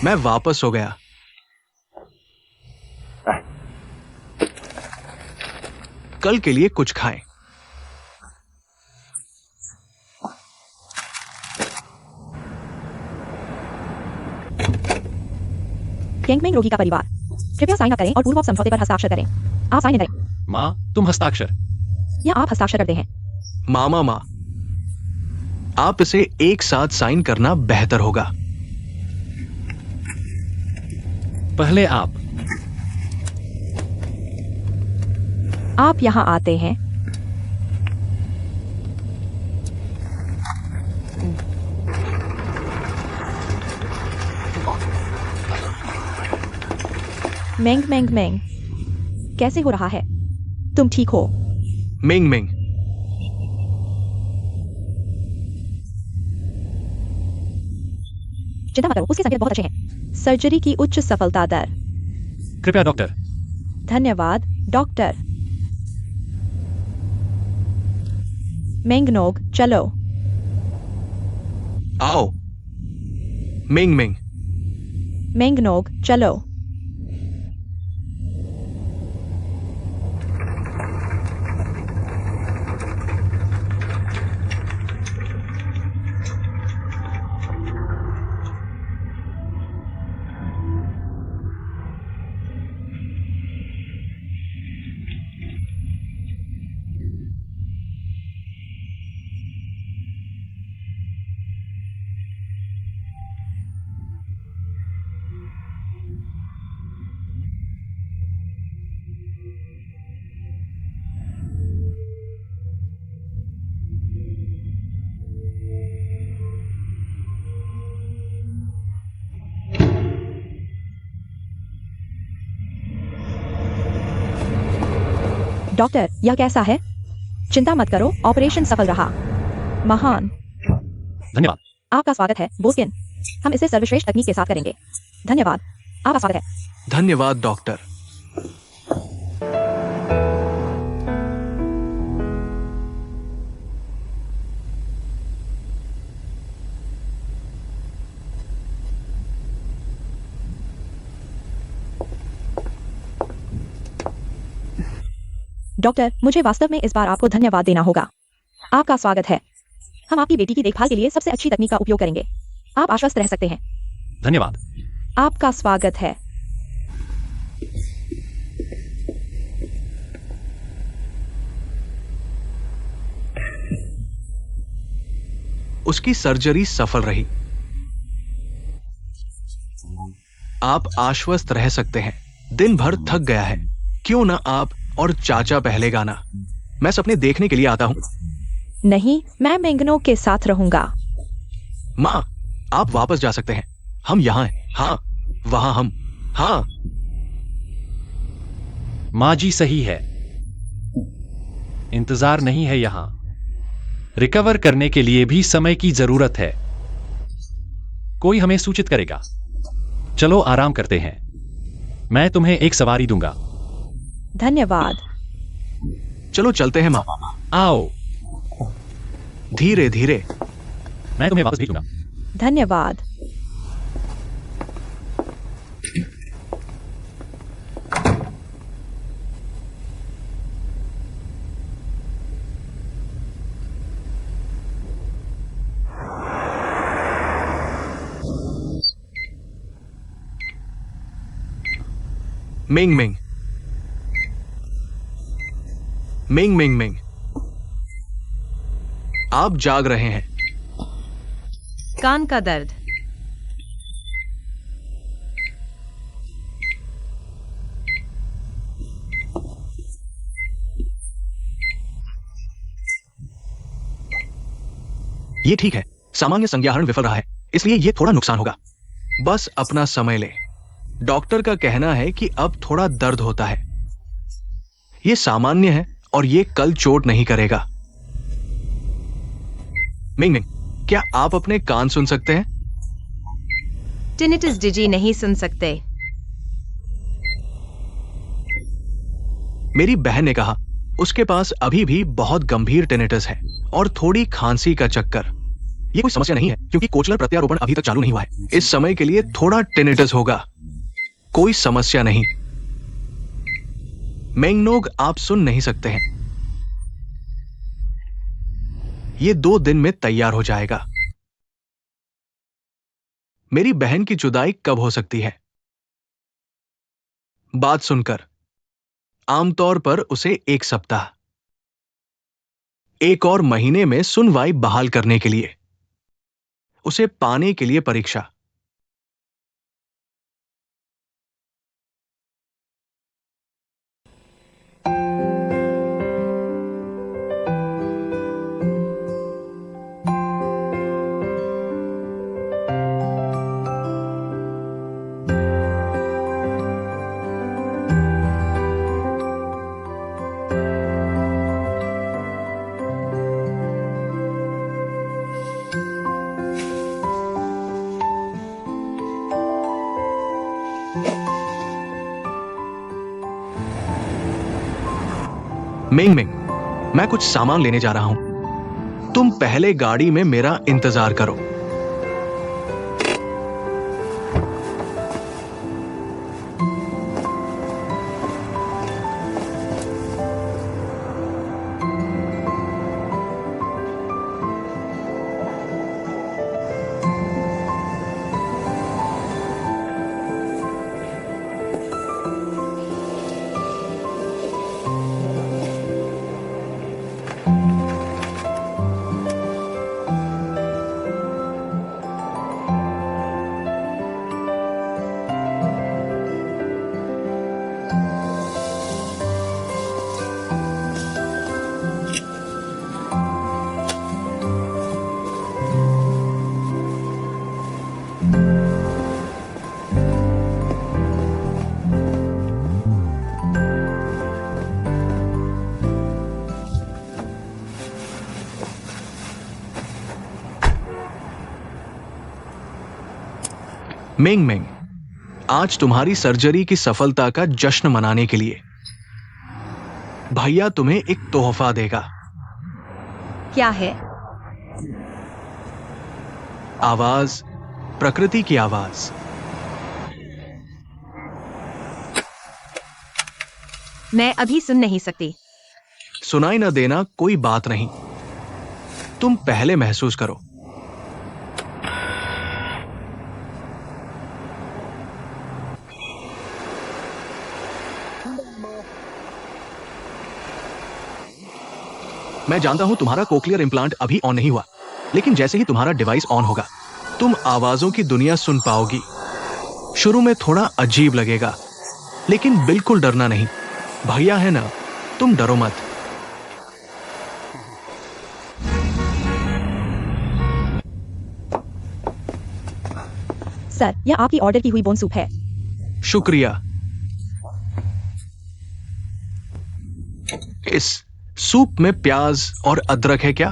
मैं वापस हो गया। कल के लिए कुछ खाएं। केंगमेंग रोगी का परिवार, कृपया साइन अप करें और पूर्वोक्त समझौते पर हस्ताक्षर करें। आप साइन इन करें माँ, तुम हस्ताक्षर। या आप हस्ताक्षर करते हैं। माँ, आप इसे एक साथ साइन करना बेहतर होगा। पहले आप। आप यहाँ आते हैं। मेंग मेंग मेंग, कैसे हो रहा है? तुम ठीक हो? मिंग मिंग, चिंता मत करो, उसके संकेत बहुत अच्छे हैं। सर्जरी की उच्च सफलता दर। कृपया डॉक्टर। धन्यवाद डॉक्टर। मेंगनोग, चलो। आओ। मिंग मिंग, मेंगनोग, चलो। डॉक्टर, यह कैसा है? चिंता मत करो, ऑपरेशन सफल रहा। महान। धन्यवाद। आपका स्वागत है बोस्किन। हम इसे सर्वश्रेष्ठ तकनीक के साथ करेंगे। धन्यवाद। आपका स्वागत है। धन्यवाद डॉक्टर। डॉक्टर, मुझे वास्तव में इस बार आपको धन्यवाद देना होगा। आपका स्वागत है। हम आपकी बेटी की देखभाल के लिए सबसे अच्छी तकनीक का उपयोग करेंगे। आप आश्वस्त रह सकते हैं। धन्यवाद। आपका स्वागत है। उसकी सर्जरी सफल रही। आप आश्वस्त रह सकते हैं। दिन भर थक गया है। क्यों ना आप और चाचा पहले गाना। मैं सपने देखने के लिए आता हूं। नहीं, मैं मेंगनो के साथ रहूंगा। माँ, आप वापस जा सकते हैं। हम यहां हैं। हाँ, वहां हम। हाँ। माँ जी सही है। इंतजार नहीं है यहां। रिकवर करने के लिए भी समय की जरूरत है। कोई हमें सूचित करेगा। चलो आराम करते हैं। मैं तुम्हें एक सवारी दूंगा। धन्यवाद। चलो चलते हैं माँ। आओ। धीरे धीरे। मैं तुम्हें वापस भेजूंगा। धन्यवाद। Ming Ming, Ming Ming Ming, आप जाग रहे हैं। कान का दर्द। ये ठीक है। सामान्य संज्ञाहरण विफल रहा है, इसलिए ये थोड़ा नुकसान होगा। बस अपना समय ले। डॉक्टर का कहना है कि अब थोड़ा दर्द होता है। ये सामान्य है और ये कल चोट नहीं करेगा। मिंग मिंग, क्या आप अपने कान सुन सकते हैं? टिनिटस डिजी नहीं सुन सकते। मेरी बहन ने कहा उसके पास अभी भी बहुत गंभीर टिनिटस है और थोड़ी खांसी का चक्कर। ये कोई समस्या नहीं है क्योंकि कोचलर प्रत्यारोपण अभी तक चालू नहीं हुआ है। इस समय के लिए थोड़ा टिनिटस होगा, कोई समस्या नहीं। मेंगनोग, आप सुन नहीं सकते हैं। ये 2 दिन में तैयार हो जाएगा। मेरी बहन की जुदाई कब हो सकती है? बात सुनकर आमतौर पर उसे 1 सप्ताह, 1 और महीने में सुनवाई बहाल करने के लिए, उसे पाने के लिए परीक्षा। मिंग मिंग, मैं कुछ सामान लेने जा रहा हूं। तुम पहले गाड़ी में मेरा इंतजार करो। मिंग मिंग, आज तुम्हारी सर्जरी की सफलता का जश्न मनाने के लिए भैया तुम्हें एक तोहफा देगा। क्या है? आवाज, प्रकृति की आवाज। मैं अभी सुन नहीं सकती। सुनाई न देना कोई बात नहीं, तुम पहले महसूस करो। मैं जानता हूं तुम्हारा कोक्लियर इंप्लांट अभी ऑन नहीं हुआ, लेकिन जैसे ही तुम्हारा डिवाइस ऑन होगा तुम आवाजों की दुनिया सुन पाओगी। शुरू में थोड़ा अजीब लगेगा, लेकिन बिल्कुल डरना नहीं। भैया है ना, तुम डरो मत। सर, यह आपकी ऑर्डर की हुई बोन सूप है। शुक्रिया। इस सूप में प्याज और अदरक है क्या?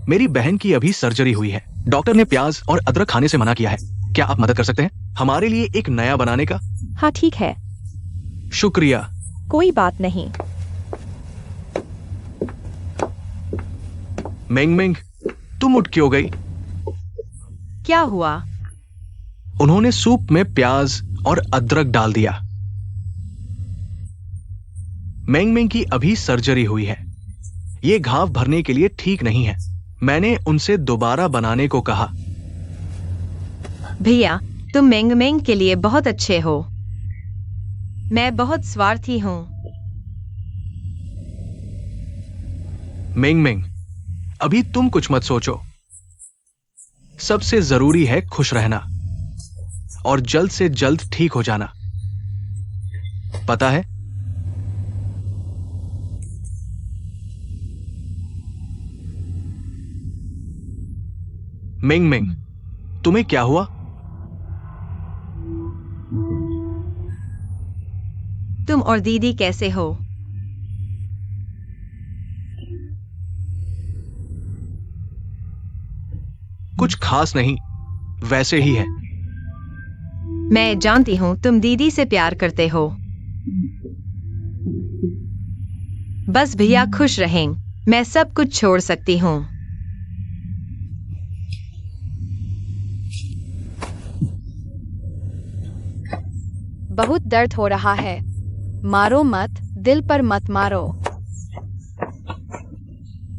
मेरी बहन की अभी सर्जरी हुई है। डॉक्टर ने प्याज और अदरक खाने से मना किया है। क्या आप मदद कर सकते हैं हमारे लिए एक नया बनाने का? हाँ ठीक है, शुक्रिया। कोई बात नहीं। मिंग मिंग, तुम उठ क्यों गई? क्या हुआ? उन्होंने सूप में प्याज और अदरक डाल दिया। मिंग मिंग की अभी सर्जरी हुई है। ये घाव भरने के लिए ठीक नहीं है। मैंने उनसे दोबारा बनाने को कहा। भैया, तुम मेंग मेंग के लिए बहुत अच्छे हो। मैं बहुत स्वार्थी हूं। मिंग मिंग, अभी तुम कुछ मत सोचो। सबसे जरूरी है खुश रहना और जल्द से जल्द ठीक हो जाना, पता है? मिंग मिंग, तुम्हें क्या हुआ? और दीदी कैसे हो? कुछ खास नहीं, वैसे ही है। मैं जानती हूँ तुम दीदी से प्यार करते हो। बस भैया खुश रहें, मैं सब कुछ छोड़ सकती हूँ। बहुत दर्द हो रहा है। मारो मत, दिल पर मत मारो।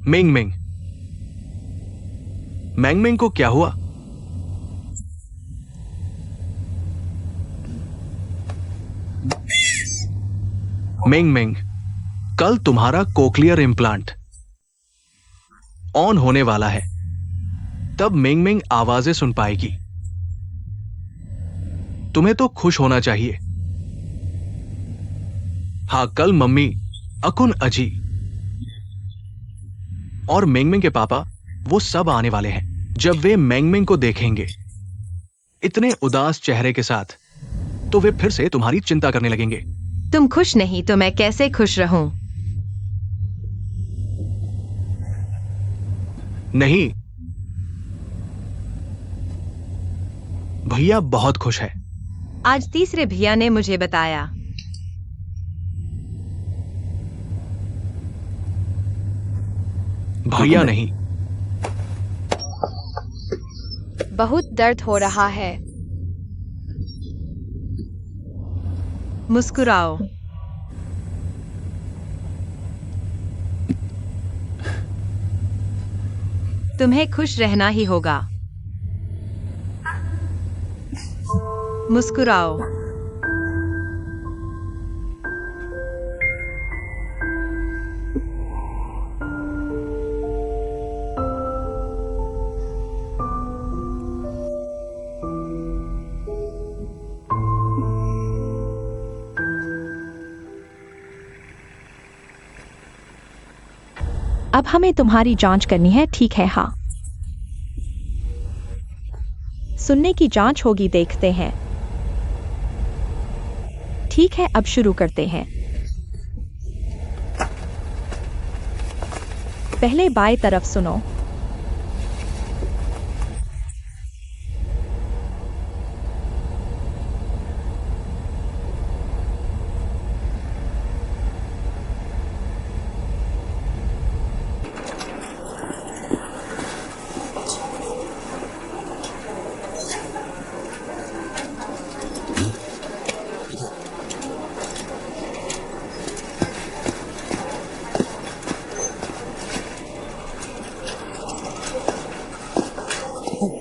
मिंग मिंग, मैंग मिंग को क्या हुआ? मिंग मिंग, कल तुम्हारा कोक्लियर इम्प्लांट ऑन होने वाला है, तब मिंग मिंग आवाजें सुन पाएगी। तुम्हें तो खुश होना चाहिए। हाँ, कल मम्मी, अकुन अजी और मिंग मिंग के पापा, वो सब आने वाले हैं। जब वे मिंग मिंग को देखेंगे इतने उदास चेहरे के साथ, तो वे फिर से तुम्हारी चिंता करने लगेंगे। तुम खुश नहीं तो मैं कैसे खुश रहूं? नहीं, भैया बहुत खुश है। आज तीसरे भैया ने मुझे बताया। भैया नहीं, बहुत दर्द हो रहा है। मुस्कुराओ। तुम्हें खुश रहना ही होगा। मुस्कुराओ। अब हमें तुम्हारी जांच करनी है, ठीक है? हाँ, सुनने की जांच होगी, देखते हैं। ठीक है, अब शुरू करते हैं। पहले बाएं तरफ सुनो।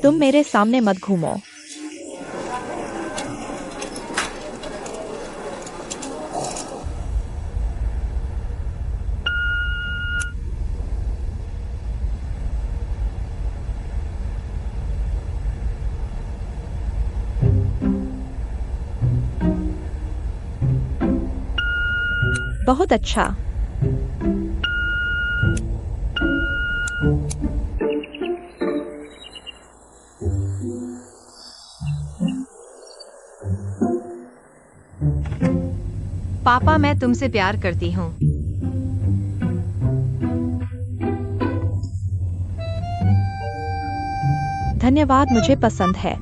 तुम मेरे सामने मत घूमो। बहुत अच्छा। पापा, मैं तुमसे प्यार करती हूँ। धन्यवाद, मुझे पसंद है।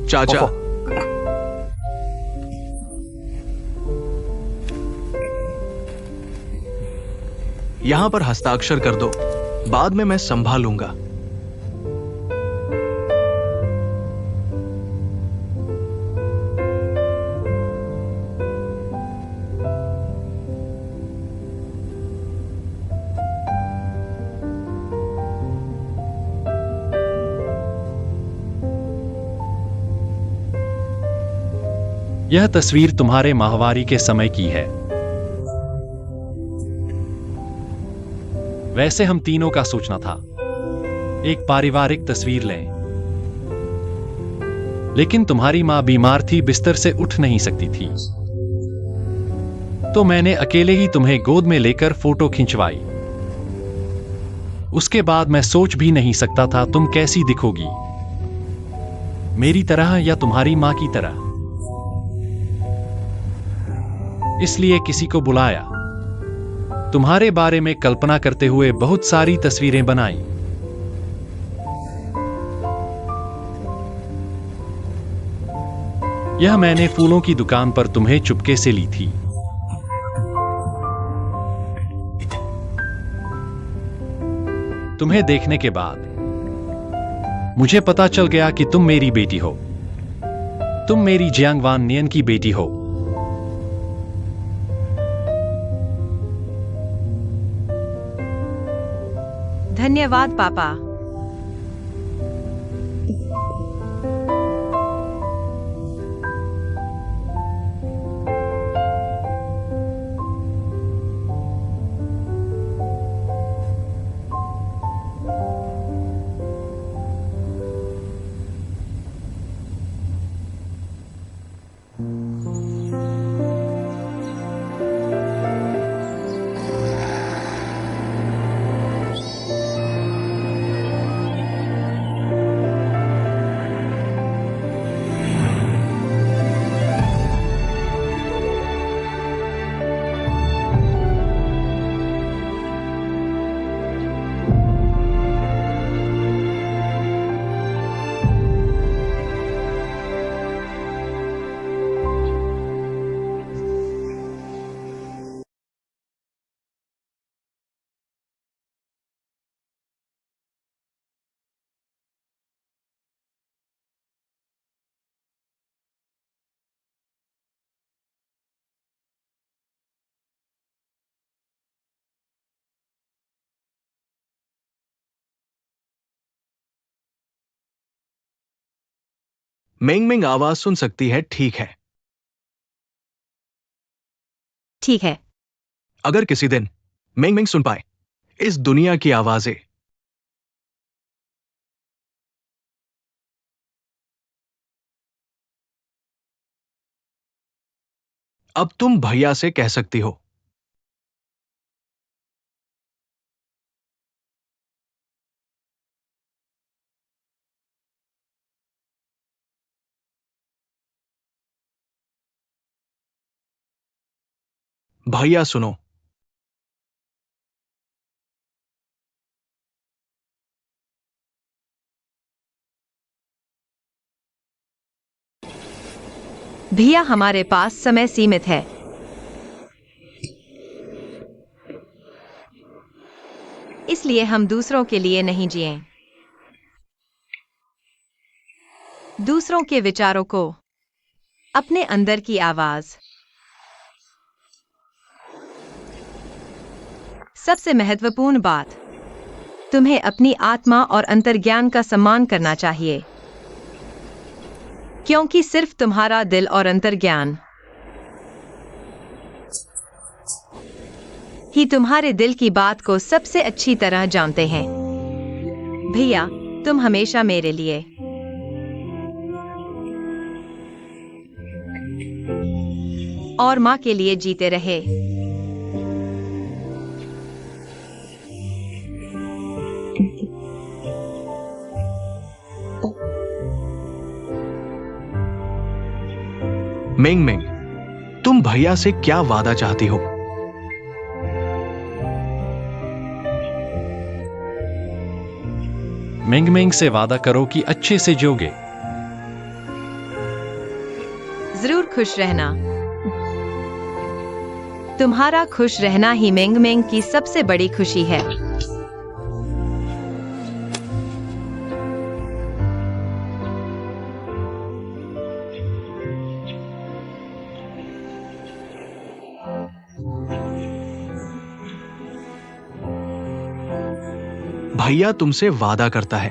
चाचा, यहां पर हस्ताक्षर कर दो, बाद में मैं संभाल लूंगा। यह तस्वीर तुम्हारे माहवारी के समय की है। वैसे हम तीनों का सोचना था एक पारिवारिक तस्वीर लें, लेकिन तुम्हारी मां बीमार थी, बिस्तर से उठ नहीं सकती थी, तो मैंने अकेले ही तुम्हें गोद में लेकर फोटो खिंचवाई। उसके बाद मैं सोच भी नहीं सकता था तुम कैसी दिखोगी, मेरी तरह या तुम्हारी मां की तरह। इसलिए किसी को बुलाया, तुम्हारे बारे में कल्पना करते हुए बहुत सारी तस्वीरें बनाई। यह मैंने फूलों की दुकान पर तुम्हें चुपके से ली थी। तुम्हें देखने के बाद मुझे पता चल गया कि तुम मेरी बेटी हो। तुम मेरी जियांग वान नियन की बेटी हो। धन्यवाद पापा। मेंग मेंग आवाज सुन सकती है, ठीक है। ठीक है। अगर किसी दिन मेंग मेंग सुन पाए इस दुनिया की आवाजें, अब तुम भैया से कह सकती हो। भैया सुनो, भैया हमारे पास समय सीमित है। इसलिए हम दूसरों के लिए नहीं जिएं। दूसरों के विचारों को, अपने अंदर की आवाज। सबसे महत्वपूर्ण बात, तुम्हें अपनी आत्मा और अंतर्ज्ञान का सम्मान करना चाहिए, क्योंकि सिर्फ तुम्हारा दिल और अंतर्ज्ञान ही तुम्हारे दिल की बात को सबसे अच्छी तरह जानते हैं। भैया, तुम हमेशा मेरे लिए और मां के लिए जीते रहे। मेंग मेंग, तुम भैया से क्या वादा चाहती हो? मेंग मेंग से वादा करो कि अच्छे से जियोगे। जरूर खुश रहना। तुम्हारा खुश रहना ही मेंग मेंग की सबसे बड़ी खुशी है। भैया तुमसे वादा करता है।